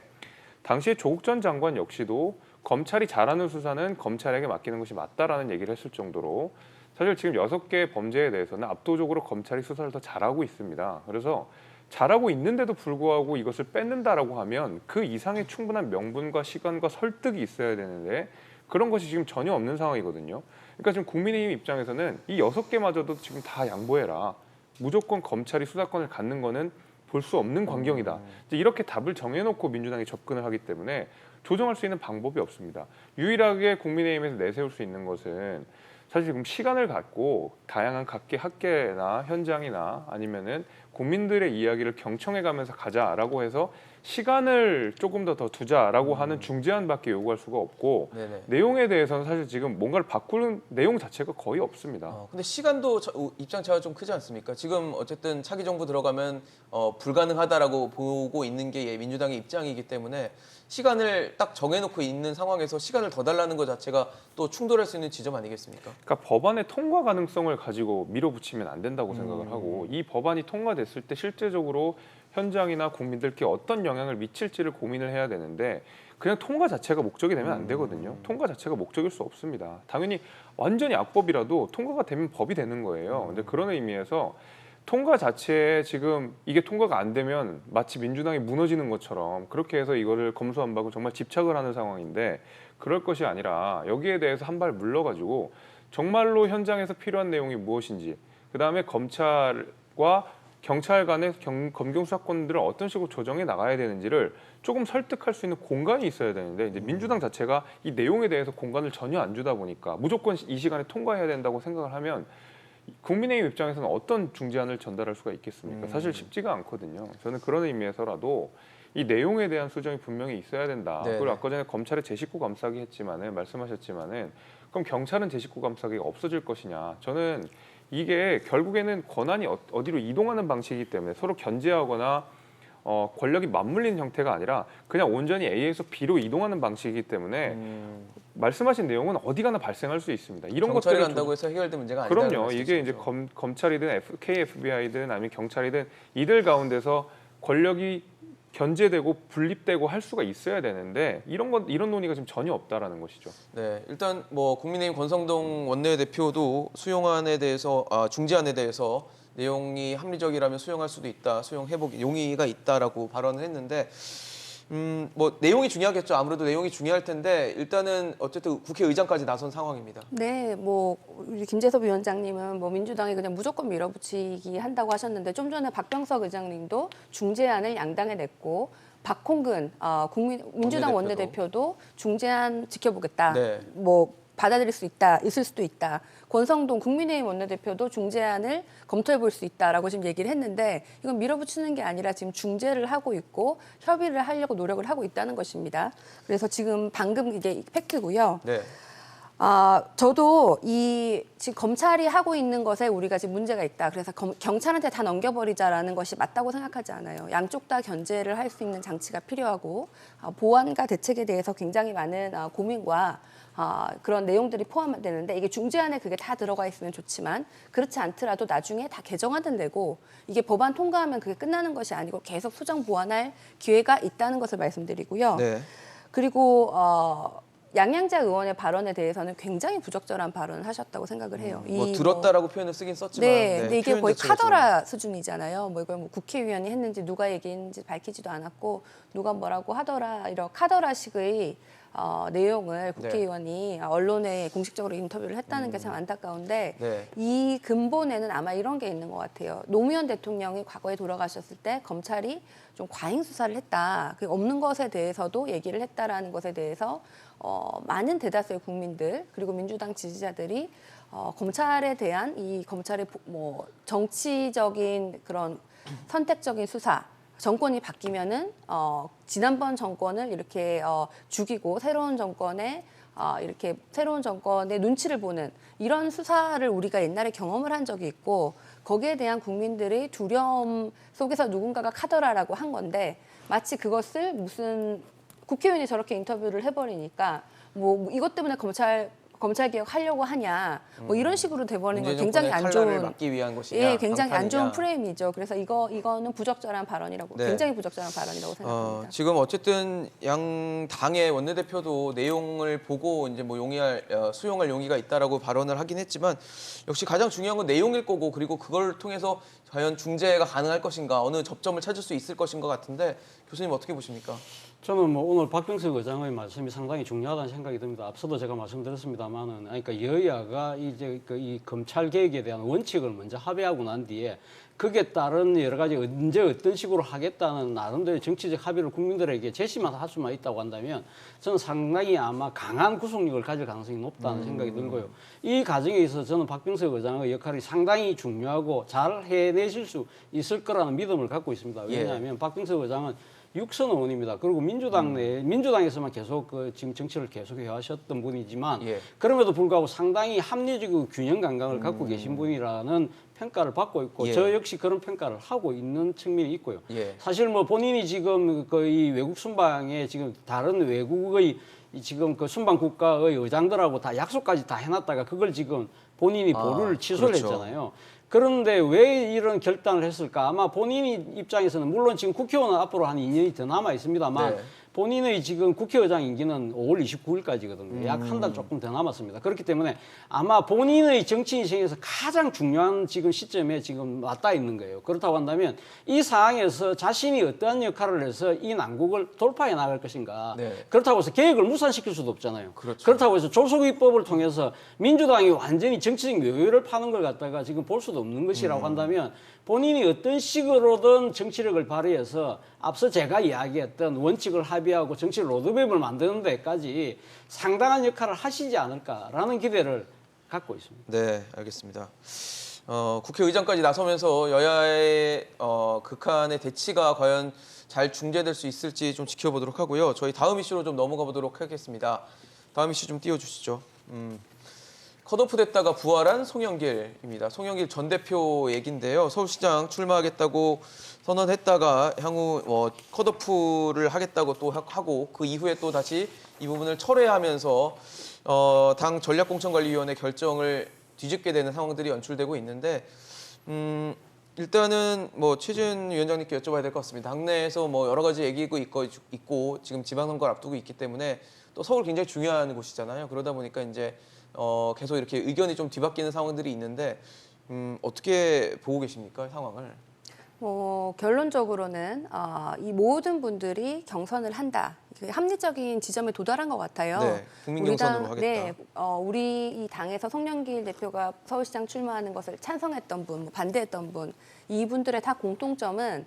당시에 조국 전 장관 역시도 검찰이 잘하는 수사는 검찰에게 맡기는 것이 맞다라는 얘기를 했을 정도로 사실 지금 6개 범죄에 대해서는 압도적으로 검찰이 수사를 더 잘하고 있습니다. 그래서 잘하고 있는데도 불구하고 이것을 뺏는다라고 하면 그 이상의 충분한 명분과 시간과 설득이 있어야 되는데 그런 것이 지금 전혀 없는 상황이거든요. 그러니까 지금 국민의힘 입장에서는 이 6개마저도 지금 다 양보해라. 무조건 검찰이 수사권을 갖는 거는 볼 수 없는 광경이다. 이제 이렇게 답을 정해놓고 민주당이 접근을 하기 때문에 조정할 수 있는 방법이 없습니다. 유일하게 국민의힘에서 내세울 수 있는 것은 사실 지금 시간을 갖고 다양한 각계 학계나 현장이나 아니면은 국민들의 이야기를 경청해가면서 가자라고 해서 시간을 조금 더 두자라고 하는 중재안밖에 요구할 수가 없고 네네. 내용에 대해서는 사실 지금 뭔가를 바꾸는 내용 자체가 거의 없습니다. 근데 시간도 입장 차가 좀 크지 않습니까? 지금 어쨌든 차기 정부 들어가면 불가능하다라고 보고 있는 게 민주당의 입장이기 때문에 시간을 딱 정해놓고 있는 상황에서 시간을 더 달라는 것 자체가 또 충돌할 수 있는 지점 아니겠습니까? 그러니까 법안의 통과 가능성을 가지고 밀어붙이면 안 된다고 생각을 하고 이 법안이 통과됐을 때 실제적으로 현장이나 국민들께 어떤 영향을 미칠지를 고민을 해야 되는데 그냥 통과 자체가 목적이 되면 안 되거든요. 통과 자체가 목적일 수 없습니다. 당연히 완전히 악법이라도 통과가 되면 법이 되는 거예요. 근데 그런 의미에서 통과 자체에 지금 이게 통과가 안 되면 마치 민주당이 무너지는 것처럼 그렇게 해서 이거를 검수완박을 정말 집착을 하는 상황인데 그럴 것이 아니라 여기에 대해서 한 발 물러가지고 정말로 현장에서 필요한 내용이 무엇인지 그다음에 검찰과 경찰 간의 검경 수사권들을 어떤 식으로 조정해 나가야 되는지를 조금 설득할 수 있는 공간이 있어야 되는데 이제 민주당 자체가 이 내용에 대해서 공간을 전혀 안 주다 보니까 무조건 이 시간에 통과해야 된다고 생각을 하면 국민의힘 입장에서는 어떤 중재안을 전달할 수가 있겠습니까? 사실 쉽지가 않거든요. 저는 그런 의미에서라도 이 내용에 대한 수정이 분명히 있어야 된다. 네네. 그리고 아까 전에 검찰의 제 식구 감싸기 했지만은 말씀하셨지만은 그럼 경찰은 제 식구 감싸기가 없어질 것이냐? 저는 이게 결국에는 권한이 어디로 이동하는 방식이기 때문에 서로 견제하거나 권력이 맞물리는 형태가 아니라 그냥 온전히 A에서 B로 이동하는 방식이기 때문에 말씀하신 내용은 어디 가나 발생할 수 있습니다. 이런 경찰이 것들을 간다고 해서 해결된 문제가 아니다. 그럼요. 이게 이제 검찰이든 KFBI든 아니면 경찰이든 이들 가운데서 권력이 견제되고 분립되고 할 수가 있어야 되는데 이런 논의가 지금 전혀 없다라는 것이죠. 네, 일단 뭐 국민의힘 권성동 원내대표도 수용안에 대해서 중재안에 대해서 내용이 합리적이라면 수용할 수도 있다, 수용해보기 용의가 있다라고 발언을 했는데 뭐 내용이 중요하겠죠. 아무래도 내용이 중요할 텐데 일단은 어쨌든 국회의장까지 나선 상황입니다. 네, 뭐 우리 김재섭 위원장님은 뭐 민주당이 그냥 무조건 밀어붙이기 한다고 하셨는데 좀 전에 박병석 의장님도 중재안을 양당에 냈고 박홍근 민주당 원내대표도 중재안 지켜보겠다. 네. 뭐 받아들일 수 있다, 있을 수도 있다. 권성동 국민의힘 원내대표도 중재안을 검토해 볼 수 있다라고 지금 얘기를 했는데 이건 밀어붙이는 게 아니라 지금 중재를 하고 있고 협의를 하려고 노력을 하고 있다는 것입니다. 그래서 지금 방금 이게 팩트고요. 네. 저도 지금 검찰이 하고 있는 것에 우리가 지금 문제가 있다. 그래서 경찰한테 다 넘겨버리자라는 것이 맞다고 생각하지 않아요. 양쪽 다 견제를 할 수 있는 장치가 필요하고 보안과 대책에 대해서 굉장히 많은 고민과 그런 내용들이 포함되는데 이게 중재안에 그게 다 들어가 있으면 좋지만 그렇지 않더라도 나중에 다 개정하든 되고 이게 법안 통과하면 그게 끝나는 것이 아니고 계속 수정 보완할 기회가 있다는 것을 말씀드리고요. 네. 그리고 양양자 의원의 발언에 대해서는 굉장히 부적절한 발언을 하셨다고 생각을 해요. 뭐 들었다라고 표현을 쓰긴 썼지만 네, 근데 이게 표현 거의 자체가 카더라 수준이잖아요. 뭐 이걸 뭐 국회의원이 했는지 누가 얘기했는지 밝히지도 않았고 누가 뭐라고 하더라 이런 카더라식의 내용을 국회의원이 언론에 공식적으로 인터뷰를 했다는 게 참 안타까운데 네. 이 근본에는 아마 이런 게 있는 것 같아요. 노무현 대통령이 과거에 돌아가셨을 때 검찰이 좀 과잉 수사를 했다. 그 없는 것에 대해서도 얘기를 했다라는 것에 대해서 많은 대다수의 국민들 그리고 민주당 지지자들이 검찰에 대한 이 검찰의 뭐 정치적인 그런 선택적인 수사 정권이 바뀌면은 지난번 정권을 이렇게 죽이고 새로운 정권에 이렇게 새로운 정권의 눈치를 보는 이런 수사를 우리가 옛날에 경험을 한 적이 있고 거기에 대한 국민들의 두려움 속에서 누군가가 카더라라고 한 건데 마치 그것을 무슨 국회의원이 저렇게 인터뷰를 해버리니까 뭐 이것 때문에 검찰 개혁 하려고 하냐 뭐 이런 식으로 돼버리는 건 굉장히 안 좋은 막기 위한 것이냐, 예, 굉장히 안 좋은 방탄이냐. 프레임이죠. 그래서 이거는 부적절한 발언이라고 네. 굉장히 부적절한 발언이라고 생각합니다. 지금 어쨌든 양 당의 원내대표도 내용을 보고 이제 뭐 수용할 용의가 있다라고 발언을 하긴 했지만 역시 가장 중요한 건 내용일 거고 그리고 그걸 통해서 과연 중재가 가능할 것인가 어느 접점을 찾을 수 있을 것인 것 같은데 교수님 어떻게 보십니까? 저는 뭐 오늘 박병석 의장의 말씀이 상당히 중요하다는 생각이 듭니다. 앞서도 제가 말씀드렸습니다만은, 그러니까 여야가 이제 이 검찰 개혁에 대한 원칙을 먼저 합의하고 난 뒤에 그게 따른 여러 가지 언제 어떤 식으로 하겠다는 나름대로 정치적 합의를 국민들에게 제시만 할 수만 있다고 한다면 저는 상당히 아마 강한 구속력을 가질 가능성이 높다는 생각이 들고요. 이 과정에 있어서 저는 박병석 의장의 역할이 상당히 중요하고 잘 해내실 수 있을 거라는 믿음을 갖고 있습니다. 왜냐하면 박병석 의장은 육선 의원입니다. 그리고 민주당에서만 계속 지금 정치를 계속 해왔었던 분이지만 그럼에도 불구하고 상당히 합리적이고 균형 감각을 갖고 계신 분이라는 평가를 받고 있고 저 역시 그런 평가를 하고 있는 측면이 있고요. 사실 뭐 본인이 지금 이 외국 순방에 지금 다른 외국의 지금 그 순방 국가의 의장들하고 다 약속까지 다 해놨다가 그걸 지금 본인이 보류를 취소를 그렇죠. 했잖아요. 그런데 왜 이런 결단을 했을까? 아마 본인 입장에서는 물론 지금 국회의원은 앞으로 한 2년이 더 남아 있습니다만 본인의 지금 국회의장 임기는 5월 29일까지거든요. 약 한 달 조금 더 남았습니다. 그렇기 때문에 아마 본인의 정치 인생에서 가장 중요한 지금 시점에 지금 맞닿아 있는 거예요. 그렇다고 한다면 이 상황에서 자신이 어떠한 역할을 해서 이 난국을 돌파해 나갈 것인가. 그렇다고 해서 계획을 무산시킬 수도 없잖아요. 그렇다고 해서 조속입법을 통해서 민주당이 완전히 정치적 여유를 파는 걸 갖다가 지금 볼 수도 없는 것이라고 한다면 본인이 어떤 식으로든 정치력을 발휘해서 앞서 제가 이야기했던 원칙을 합의하고 정치 로드맵을 만드는 데까지 상당한 역할을 하시지 않을까라는 기대를 갖고 있습니다. 네, 알겠습니다. 국회의장까지 나서면서 여야의 극한의 대치가 과연 잘 중재될 수 있을지 좀 지켜보도록 하고요. 저희 다음 이슈로 좀 넘어가 보도록 하겠습니다. 다음 이슈 좀 띄워주시죠. 컷오프 됐다가 부활한 송영길입니다. 송영길 전 대표 얘긴데요. 서울시장 출마하겠다고 선언했다가 향후 컷오프를 하겠다고 또 하고 그 이후에 또 다시 이 부분을 철회하면서 당 전략공천관리위원회 결정을 뒤집게 되는 상황들이 연출되고 있는데 일단은 뭐 최재훈 위원장님께 여쭤봐야 될 것 같습니다. 당내에서 뭐 여러 가지 얘기고 있고 지금 지방선거를 앞두고 있기 때문에 또 서울 굉장히 중요한 곳이잖아요. 그러다 보니까 이제 계속 이렇게 의견이 좀 뒤바뀌는 상황들이 있는데 어떻게 보고 계십니까, 상황을? 결론적으로는 이 모든 분들이 경선을 한다. 합리적인 지점에 도달한 것 같아요. 네, 국민 경선으로 하겠다. 네, 우리 이 당에서 송영길 대표가 서울시장 출마하는 것을 찬성했던 분, 반대했던 분, 이분들의 다 공통점은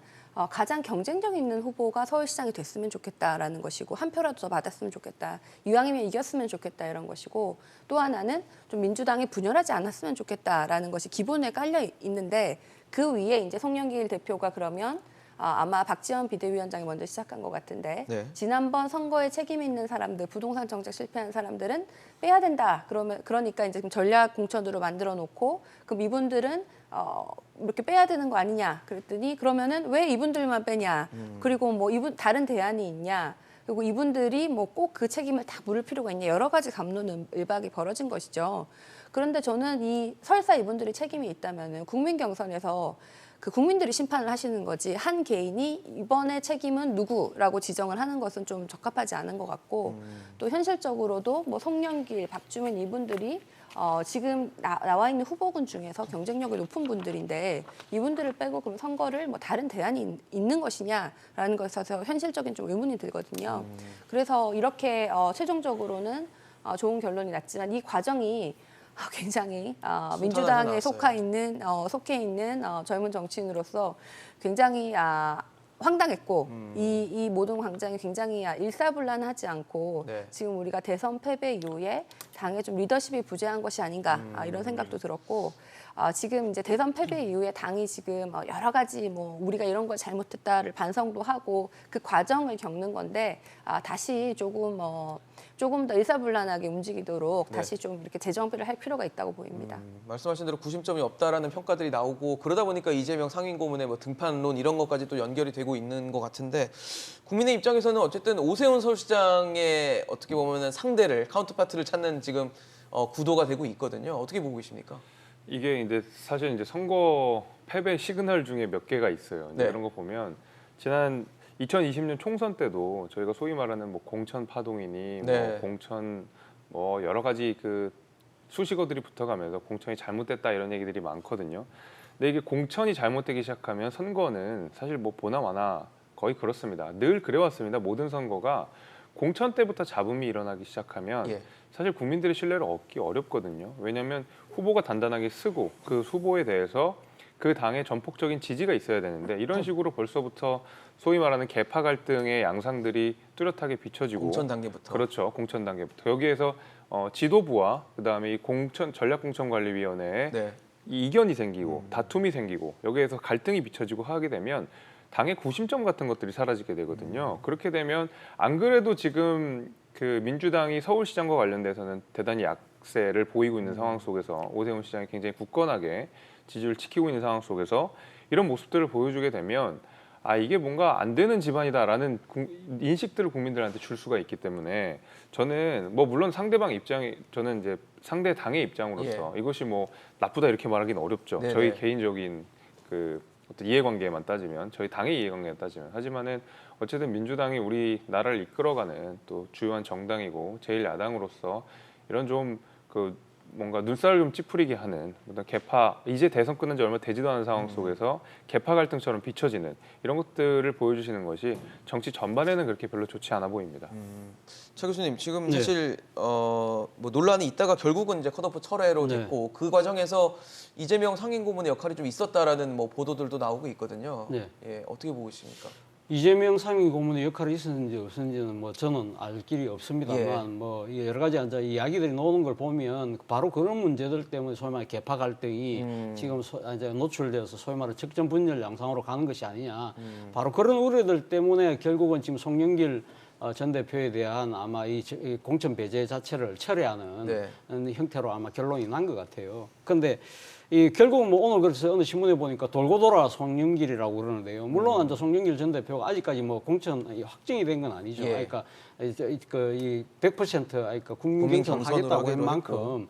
가장 경쟁력 있는 후보가 서울시장이 됐으면 좋겠다라는 것이고 한 표라도 더 받았으면 좋겠다. 이왕이면 이겼으면 좋겠다 이런 것이고 또 하나는 좀 민주당이 분열하지 않았으면 좋겠다라는 것이 기본에 깔려 있는데 그 위에 이제 송영길 대표가 그러면 아마 박지원 비대위원장이 먼저 시작한 것 같은데 지난번 선거에 책임 있는 사람들, 부동산 정책 실패한 사람들은 빼야 된다. 그러니까 이제 전략 공천으로 만들어 놓고 그럼 이분들은 이렇게 빼야 되는 거 아니냐. 그랬더니 그러면은 왜 이분들만 빼냐. 그리고 뭐 다른 대안이 있냐. 그리고 이분들이 뭐 꼭 그 책임을 다 물을 필요가 있냐. 여러 가지 갑론을박이 벌어진 것이죠. 그런데 저는 설사 이분들이 책임이 있다면은 국민 경선에서 그 국민들이 심판을 하시는 거지 한 개인이 이번에 책임은 누구라고 지정을 하는 것은 좀 적합하지 않은 것 같고 또 현실적으로도 뭐 송영길, 박주민 이분들이 지금 나와 있는 후보군 중에서 경쟁력이 높은 분들인데 이분들을 빼고 그럼 선거를 뭐 다른 대안이 있는 것이냐라는 것에서 현실적인 좀 의문이 들거든요. 그래서 이렇게 최종적으로는 좋은 결론이 났지만 이 과정이 굉장히 민주당에 속해 있는 젊은 정치인으로서 굉장히 황당했고 이 모든 광장이 굉장히 일사불란하지 않고 네. 지금 우리가 대선 패배 이후에 당의 좀 리더십이 부재한 것이 아닌가 이런 생각도 들었고 지금 이제 대선 패배 이후에 당이 지금 여러 가지 뭐 우리가 이런 걸 잘못했다를 반성도 하고 그 과정을 겪는 건데 다시 조금 더 일사불란하게 움직이도록 네. 다시 좀 이렇게 재정비를 할 필요가 있다고 보입니다. 말씀하신 대로 구심점이 없다라는 평가들이 나오고 그러다 보니까 이재명 상임고문의 뭐 등판론 이런 것까지 또 연결이 되고 있는 것 같은데 국민의 입장에서는 어쨌든 오세훈 서울시장의 어떻게 보면은 상대를 카운터파트를 찾는 지금 구도가 되고 있거든요. 어떻게 보고 계십니까? 이게 이제 사실 이제 선거 패배 시그널 중에 몇 개가 있어요. 이제 네. 이런 거 보면 지난 2020년 총선 때도 저희가 소위 말하는 뭐 공천 파동이니 네. 뭐 공천 뭐 여러 가지 그 수식어들이 붙어가면서 공천이 잘못됐다 이런 얘기들이 많거든요. 근데 이게 공천이 잘못되기 시작하면 선거는 사실 뭐 보나 마나 거의 그렇습니다. 늘 그래왔습니다. 모든 선거가 공천 때부터 잡음이 일어나기 시작하면 예. 사실 국민들의 신뢰를 얻기 어렵거든요. 왜냐하면 후보가 단단하게 쓰고 그 후보에 대해서 그 당의 전폭적인 지지가 있어야 되는데 이런 식으로 벌써부터 소위 말하는 계파 갈등의 양상들이 뚜렷하게 비춰지고 공천 단계부터. 그렇죠. 공천 단계부터 여기에서 지도부와 그다음에 이 공천 전략공천관리위원회에 네. 이 이견이 생기고 다툼이 생기고 여기에서 갈등이 비춰지고 하게 되면 당의 구심점 같은 것들이 사라지게 되거든요. 그렇게 되면 안 그래도 지금 그 민주당이 서울시장과 관련돼서는 대단히 약세를 보이고 있는 상황 속에서 오세훈 시장이 굉장히 굳건하게 지지를 지키고 있는 상황 속에서 이런 모습들을 보여주게 되면 이게 뭔가 안 되는 집안이다라는 인식들을 국민들한테 줄 수가 있기 때문에 저는 뭐 물론 상대방 입장이 저는 이제 상대 당의 입장으로서 이것이 뭐 나쁘다 이렇게 말하기는 어렵죠. 네네. 저희 개인적인 그 어떤 이해관계만 따지면 저희 당의 이해관계만 따지면 하지만은 어쨌든 민주당이 우리 나라를 이끌어가는 또 주요한 정당이고 제일 야당으로서 이런 좀 그 뭔가 눈살 좀 찌푸리게 하는 어떤 개파 이제 대선 끝난 지 얼마 되지도 않은 상황 속에서 개파 갈등처럼 비춰지는 이런 것들을 보여주시는 것이 정치 전반에는 그렇게 별로 좋지 않아 보입니다. 차 교수님 지금 네. 사실 뭐 논란이 있다가 결국은 이제 컷오프 철회로 네. 됐고 그 과정에서 이재명 상임고문의 역할이 좀 있었다라는 뭐 보도들도 나오고 있거든요. 네. 예, 어떻게 보고 계십니까? 이재명 상임고문의 역할이 있었는지 없었는지는 뭐 저는 알 길이 없습니다만 뭐 이게 여러 가지 이제 이야기들이 나오는 걸 보면 바로 그런 문제들 때문에 소위 말해 계파 갈등이 지금 이제 노출되어서 소위 말해 적전 분열 양상으로 가는 것이 아니냐. 바로 그런 우려들 때문에 결국은 지금 송영길 전 대표에 대한 아마 이 공천 배제 자체를 철회하는 형태로 아마 결론이 난 것 같아요. 그런데 이 결국은 뭐 오늘 그래서 어느 신문에 보니까 돌고 돌아 송영길이라고 그러는데요. 물론 이제 송영길 전 대표가 아직까지 뭐 공천 확정이 된 건 아니죠. 그러니까 이 100% 그러니까 국민 경선 하겠다고 한 만큼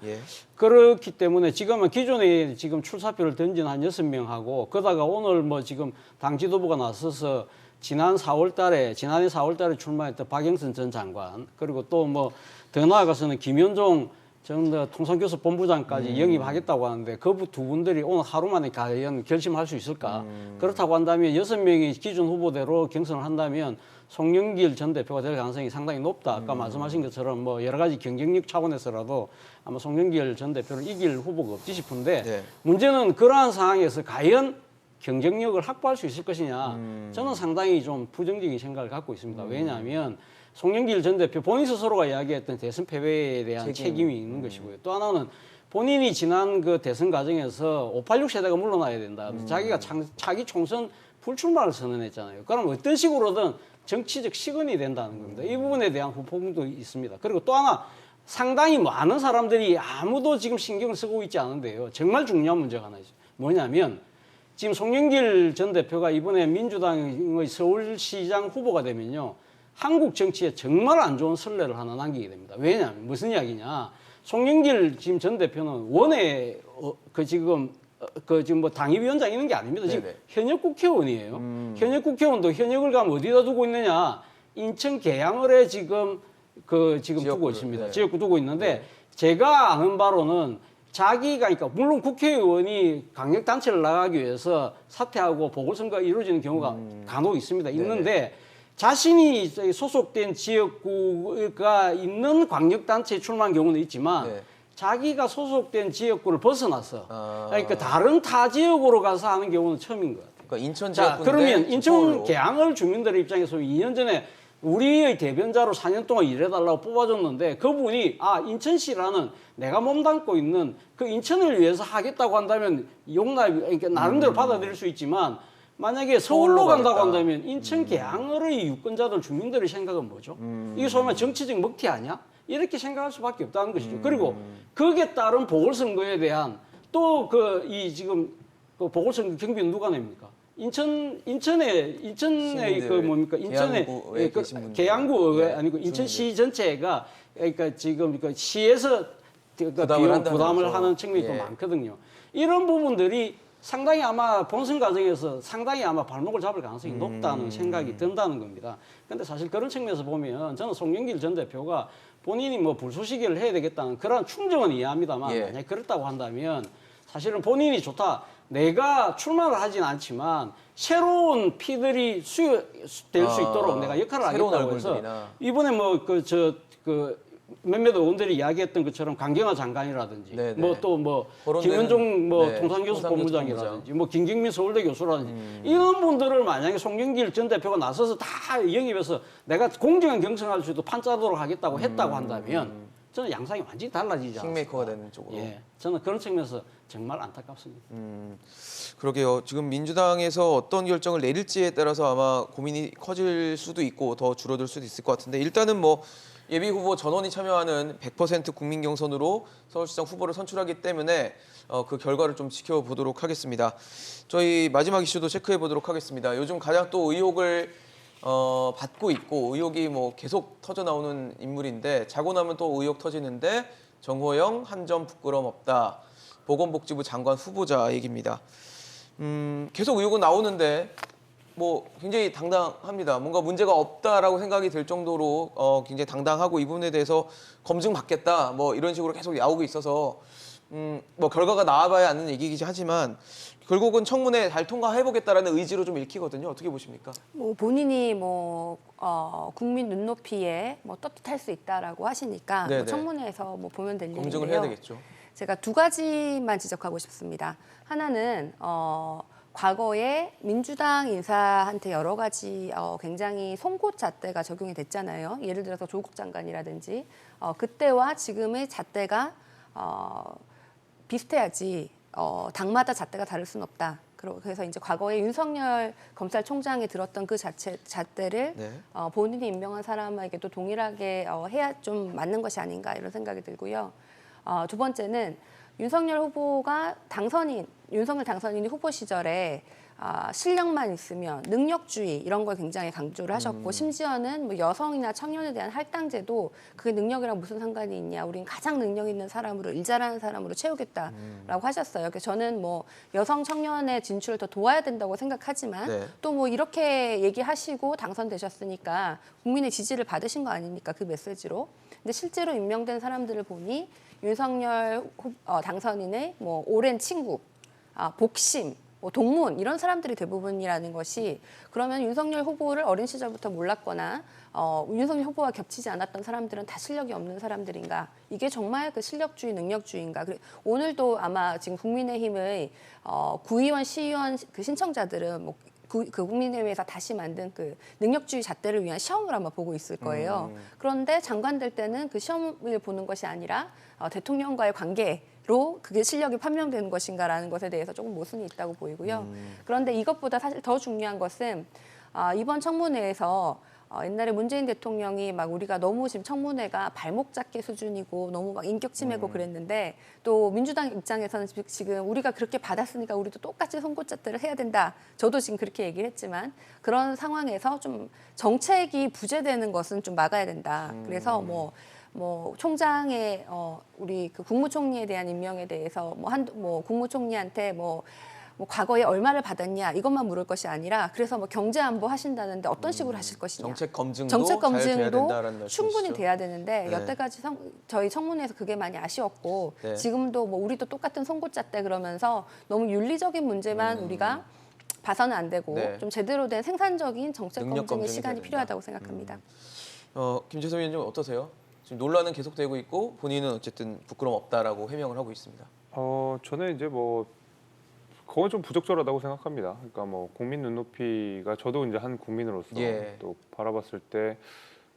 그렇기 때문에 지금은 기존에 지금 출사표를 던진 한 6명하고 그러다가 오늘 뭐 지금 당 지도부가 나서서 지난해 4월달에 출마했던 박영선 전 장관 그리고 또 뭐 더 나아가서는 김현종 전 통상교섭 본부장까지 영입하겠다고 하는데 그 두 분들이 오늘 하루 만에 과연 결심할 수 있을까? 그렇다고 한다면 6명이 기존 후보대로 경선을 한다면 송영길 전 대표가 될 가능성이 상당히 높다. 아까 말씀하신 것처럼 뭐 여러 가지 경쟁력 차원에서라도 아마 송영길 전 대표를 이길 후보가 없지 싶은데 문제는 그러한 상황에서 과연 경쟁력을 확보할 수 있을 것이냐. 저는 상당히 좀 부정적인 생각을 갖고 있습니다. 왜냐하면 송영길 전 대표 본인 스스로가 이야기했던 대선 패배에 대한 책임이 있는 것이고요. 또 하나는 본인이 지난 그 대선 과정에서 586 세대가 물러나야 된다. 자기가 차기 총선 불출마를 선언했잖아요. 그럼 어떤 식으로든 정치적 시건이 된다는 겁니다. 이 부분에 대한 후폭도 있습니다. 그리고 또 하나 상당히 많은 사람들이 아무도 지금 신경을 쓰고 있지 않은데요. 정말 중요한 문제가 하나 있어요. 뭐냐면 지금 송영길 전 대표가 이번에 민주당의 서울시장 후보가 되면요. 한국 정치에 정말 안 좋은 선례를 하나 남기게 됩니다. 왜냐하면 무슨 이야기냐. 송영길 지금 전 대표는 원에 지금 그 지금 뭐 당협위원장 있는 게 아닙니다. 지금 네네. 현역 국회의원이에요. 현역 국회의원도 현역을 가면 어디다 두고 있느냐? 인천 계양을에 지금 지금 두고 지역구를, 있습니다. 네. 지역구 두고 있는데 제가 아는 바로는 자기가 그러니까 물론 국회의원이 강력 단체를 나가기 위해서 사퇴하고 보궐선거가 이루어지는 경우가 간혹 있습니다. 있는데 자신이 소속된 지역구가 있는 광역 단체에 출마한 경우는 있지만 네. 자기가 소속된 지역구를 벗어나서 아. 그러니까 다른 타 지역으로 가서 하는 경우는 처음인 것 같아요. 그러니까 인천 자, 지역구인데 그러면 인천 서울로. 계양을 주민들 입장에서 2년 전에 우리의 대변자로 4년 동안 일해달라고 뽑아줬는데 그분이 인천시라는 내가 몸담고 있는 그 인천을 위해서 하겠다고 한다면 그러니까 나름대로 받아들일 수 있지만 만약에 서울로 서울로 간다고 가겠다. 한다면 인천 계양을의 유권자들 주민들의 생각은 뭐죠? 이게 소위 말해 정치적 먹튀 아니야? 이렇게 생각할 수밖에 없다는 것이죠. 그리고 거기에 따른 보궐선거에 대한 또 지금 그 보궐선거 경비는 누가 냅니까? 인천의 시민들, 그 뭡니까? 인천의 계양구에 계신 분들. 계양구 네, 아니고 인천시 전체가 그러니까 지금 그 시에서 비용 부담을 거죠. 하는 측면이 또 예. 많거든요. 이런 부분들이 상당히 아마 본선 과정에서 상당히 아마 발목을 잡을 가능성이 높다는 생각이 든다는 겁니다. 그런데 사실 그런 측면에서 보면 저는 송영길 전 대표가 본인이 뭐 불쏘시개를 해야 되겠다는 그런 충정은 이해합니다만 예. 만약에 그렇다고 한다면 사실은 본인이 좋다. 내가 출마를 하진 않지만 새로운 피들이 수요될 수 있도록 내가 역할을 새로운 하겠다고 해서 얼굴들이나. 이번에 뭐 몇몇 의원들이 이야기했던 것처럼 강경화 장관이라든지 네네. 뭐 또 뭐 거론되는- 김현종 네, 통상교수 통상교수 본부장이라든지 뭐 김경민 서울대 교수라든지 이런 분들을 만약에 송영길 전 대표가 나서서 다 영입해서 내가 공정한 경선할 수 있도록 판짜도록 하겠다고 했다고 한다면 저는 양상이 완전히 달라지지 않습니까? 킹메이커가 되는 쪽으로. 예, 저는 그런 측면에서 정말 안타깝습니다. 그러게요. 지금 민주당에서 어떤 결정을 내릴지에 따라서 아마 고민이 커질 수도 있고 더 줄어들 수도 있을 것 같은데 일단은 뭐 예비 후보 전원이 참여하는 100% 국민 경선으로 서울시장 후보를 선출하기 때문에 그 결과를 좀 지켜보도록 하겠습니다. 저희 마지막 이슈도 체크해 보도록 하겠습니다. 요즘 가장 또 의혹을 받고 있고 의혹이 뭐 계속 터져 나오는 인물인데 자고 나면 또 의혹 터지는데 정호영 한 점 부끄럼 없다. 보건복지부 장관 후보자 얘기입니다. 계속 의혹은 나오는데 뭐 굉장히 당당합니다. 뭔가 문제가 없다라고 생각이 들 정도로 굉장히 당당하고 이 부분에 대해서 검증 받겠다 뭐 이런 식으로 계속 나오고 있어서 뭐 결과가 나와봐야 아는 얘기이긴 하지만 결국은 청문회 잘 통과해보겠다라는 의지로 좀 읽히거든요. 어떻게 보십니까? 뭐 본인이 국민 눈높이에 뭐 떳떳할 수 있다라고 하시니까 뭐 네네. 청문회에서 뭐 보면 될 일인데요. 검증을 해야 되겠죠. 제가 두 가지만 지적하고 싶습니다. 하나는 과거에 민주당 인사한테 여러 가지 굉장히 송곳 잣대가 적용이 됐잖아요. 예를 들어서 조국 장관이라든지 그때와 지금의 잣대가 비슷해야지 당마다 잣대가 다를 수는 없다. 그래서 이제 과거에 윤석열 검찰총장이 들었던 그 잣대를 네. 본인이 임명한 사람에게도 동일하게 해야 좀 맞는 것이 아닌가 이런 생각이 들고요. 두 번째는 윤석열 당선인이 후보 시절에 실력만 있으면 능력주의 이런 걸 굉장히 강조를 하셨고 심지어는 뭐 여성이나 청년에 대한 할당제도 그게 능력이랑 무슨 상관이 있냐. 우린 가장 능력 있는 사람으로 일 잘하는 사람으로 채우겠다라고 하셨어요. 그래서 저는 뭐 여성 청년의 진출을 더 도와야 된다고 생각하지만 네. 또 뭐 이렇게 얘기하시고 당선되셨으니까 국민의 지지를 받으신 거 아닙니까? 그 메시지로. 근데 실제로 임명된 사람들을 보니 윤석열 당선인의 뭐 오랜 친구, 복심, 뭐 동문 이런 사람들이 대부분이라는 것이 그러면 윤석열 후보를 어린 시절부터 몰랐거나 윤석열 후보와 겹치지 않았던 사람들은 다 실력이 없는 사람들인가? 이게 정말 그 실력주의, 능력주의인가? 오늘도 아마 지금 국민의힘의 구의원, 시의원 그 신청자들은 뭐 그 국민의힘에서 다시 만든 그 능력주의 잣대를 위한 시험을 아마 보고 있을 거예요. 그런데 장관 될 때는 그 시험을 보는 것이 아니라 대통령과의 관계로 그게 실력이 판명되는 것인가라는 것에 대해서 조금 모순이 있다고 보이고요. 그런데 이것보다 사실 더 중요한 것은 이번 청문회에서 옛날에 문재인 대통령이 막 우리가 너무 지금 청문회가 발목 잡기 수준이고 너무 막 인격침해고 그랬는데 또 민주당 입장에서는 지금 우리가 그렇게 받았으니까 우리도 똑같이 송곳잣대를 해야 된다. 저도 지금 그렇게 얘기를 했지만 그런 상황에서 좀 정책이 부재되는 것은 좀 막아야 된다. 그래서 뭐 뭐 총장의 우리 그 국무총리에 대한 임명에 대해서 뭐 국무총리한테 뭐 과거에 얼마를 받았냐 이것만 물을 것이 아니라 그래서 뭐 경제 안보 하신다는데 어떤 식으로 하실 것이냐 정책 검증도 정책 잘 돼야 검증도 된다라는 충분히 말씀이시죠? 돼야 되는데 네. 여태까지 저희 청문회에서 그게 많이 아쉬웠고 네. 지금도 뭐 우리도 똑같은 송곳자 때 그러면서 너무 윤리적인 문제만 우리가 봐서는 안 되고 네. 좀 제대로 된 생산적인 정책 능력 검증의 검증이 시간이 돼야 된다. 필요하다고 생각합니다. 김재섭 위원님 어떠세요? 지금 논란은 계속되고 있고 본인은 어쨌든 부끄럼 없다라고 해명을 하고 있습니다. 저는 이제 뭐 그건 좀 부적절하다고 생각합니다. 그러니까 뭐 국민 눈높이가 저도 이제 한 국민으로서 예. 또 바라봤을 때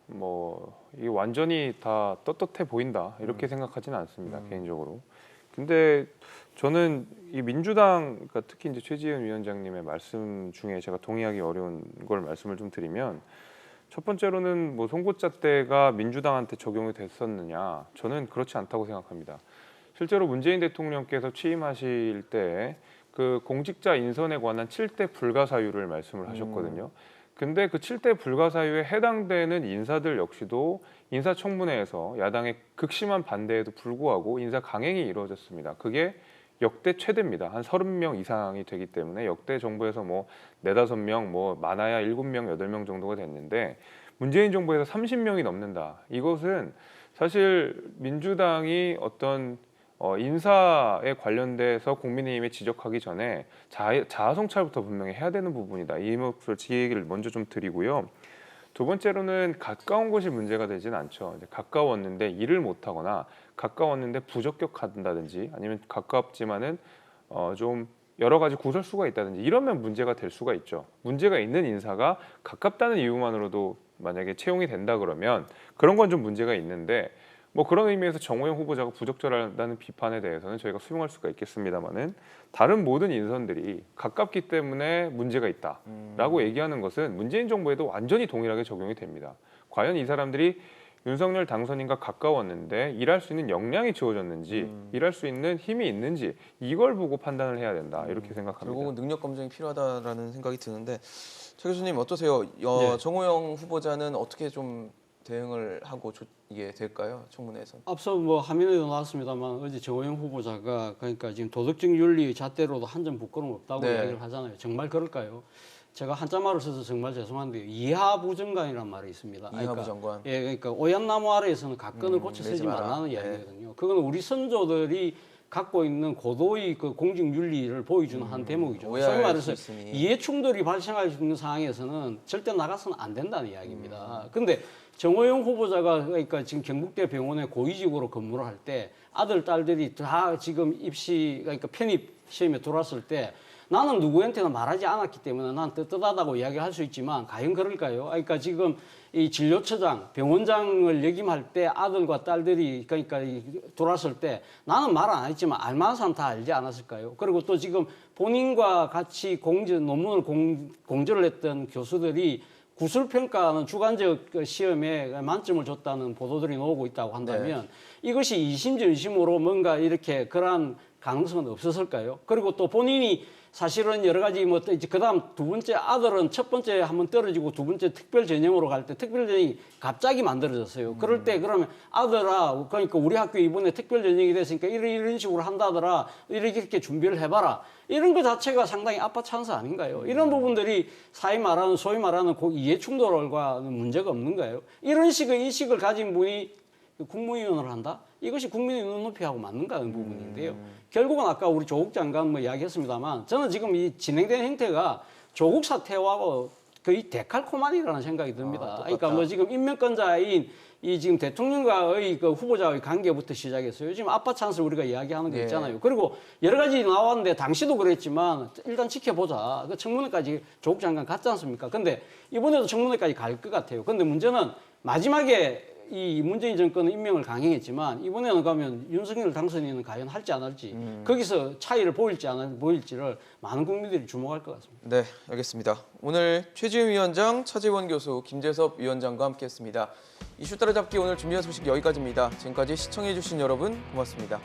뭐 이게 완전히 다 떳떳해 보인다 이렇게 생각하지는 않습니다 개인적으로. 근데 저는 이 민주당 그러니까 특히 이제 최지은 위원장님의 말씀 중에 제가 동의하기 어려운 걸 말씀을 좀 드리면 첫 번째로는 뭐 송곳자 때가 민주당한테 적용이 됐었느냐 저는 그렇지 않다고 생각합니다. 실제로 문재인 대통령께서 취임하실 때 그 공직자 인선에 관한 7대 불가사유를 말씀을 하셨거든요. 근데 그 7대 불가사유에 해당되는 인사들 역시도 인사청문회에서 야당의 극심한 반대에도 불구하고 인사 강행이 이루어졌습니다. 그게 역대 최대입니다. 한 30명 이상이 되기 때문에 역대 정부에서 뭐 4-5명, 뭐 많아야 7명, 8명 정도가 됐는데 문재인 정부에서 30명이 넘는다. 이것은 사실 민주당이 어떤 인사에 관련돼서 국민의힘에 지적하기 전에 자아성찰부터 분명히 해야 되는 부분이다. 이 얘기를 먼저 좀 드리고요. 두 번째로는 가까운 곳이 문제가 되진 않죠. 이제 가까웠는데 일을 못하거나 가까웠는데 부적격한다든지 아니면 가깝지만은 좀 여러 가지 구설수가 있다든지 이러면 문제가 될 수가 있죠. 문제가 있는 인사가 가깝다는 이유만으로도 만약에 채용이 된다 그러면 그런 건 좀 문제가 있는데 뭐 그런 의미에서 정호영 후보자가 부적절하다는 비판에 대해서는 저희가 수용할 수가 있겠습니다만은 다른 모든 인선들이 가깝기 때문에 문제가 있다라고 얘기하는 것은 문재인 정부에도 완전히 동일하게 적용이 됩니다. 과연 이 사람들이 윤석열 당선인과 가까웠는데 일할 수 있는 역량이 주어졌는지 일할 수 있는 힘이 있는지 이걸 보고 판단을 해야 된다 이렇게 생각합니다. 결국은 능력 검증이 필요하다라는 생각이 드는데 최 교수님 어떠세요? 네. 정호영 후보자는 어떻게 좀 대응을 하고 이게 될까요? 청문회에서. 앞서 뭐 화면에도 나왔습니다만 어제 정호영 후보자가 그러니까 지금 도덕적 윤리 잣대로도 한 점 부끄러움 없다고 네. 얘기를 하잖아요. 정말 그럴까요? 제가 한자말을 써서 정말 죄송한데요. 이하부정관이라는 말이 있습니다. 이하부정관. 예, 그러니까 오얏나무 아래에서는 각근을 고쳐 내지 쓰지 마라. 말라는 네. 이야기거든요. 그건 우리 선조들이 갖고 있는 고도의 그 공직 윤리를 보여주는 한 대목이죠. 오해할 소위 말해서 수 있으니. 이해 충돌이 발생할 수 있는 상황에서는 절대 나가서는 안 된다는 이야기입니다. 근데 정호영 후보자가 그러니까 지금 경북대 병원에 고위직으로 근무를 할 때 아들, 딸들이 다 지금 입시 그러니까 편입 시험에 들어왔을 때 나는 누구한테나 말하지 않았기 때문에 난 떳떳하다고 이야기할 수 있지만 과연 그럴까요? 그러니까 지금 이 진료처장, 병원장을 역임할 때 아들과 딸들이 그러니까 들어왔을 때 나는 말 안 했지만 알만한 사람 다 알지 않았을까요? 그리고 또 지금 본인과 같이 논문을 공저를 했던 교수들이 구술평가는 주관적 시험에 만점을 줬다는 보도들이 나오고 있다고 한다면 이것이 이심전심으로 뭔가 이렇게 그러한 가능성은 없었을까요? 그리고 또 본인이 사실은 여러 가지 뭐 이제 그다음 두 번째 아들은 첫 번째 한번 떨어지고 두 번째 특별 전형으로 갈 때 특별 전형이 갑자기 만들어졌어요. 그럴 때 그러면 아들아 그러니까 우리 학교 이번에 특별 전형이 됐으니까 이런 식으로 한다더라 이렇게 준비를 해봐라 이런 것 자체가 상당히 아빠 찬스 아닌가요? 이런 부분들이 소위 말하는 이해 충돌과는 문제가 없는 거예요. 이런 식의 인식을 가진 분이 국무위원을 한다? 이것이 국민의 눈높이하고 맞는가 하는 부분인데요. 결국은 아까 우리 조국 장관 뭐 이야기했습니다만 저는 지금 이 진행되는 행태가 조국 사태와 거의 데칼코마니라는 생각이 듭니다. 그러니까 뭐 지금 임명권자인 이 지금 대통령과의 그 후보자의 관계부터 시작했어요. 지금 아빠 찬스 우리가 이야기하는 게 있잖아요. 그리고 여러 가지 나왔는데 당시도 그랬지만 일단 지켜보자. 그 청문회까지 조국 장관 갔지 않습니까? 근데 이번에도 청문회까지 갈 것 같아요. 근데 문제는 마지막에 이 문재인 정권은 임명을 강행했지만 이번에는 가면 윤석열 당선인은 과연 할지 안 할지 거기서 차이를 보일지 안 보일지를 많은 국민들이 주목할 것 같습니다. 네, 알겠습니다. 오늘 최지은 위원장, 차재원 교수, 김재섭 위원장과 함께했습니다. 이슈 따라잡기 오늘 준비한 소식 여기까지입니다. 지금까지 시청해주신 여러분 고맙습니다.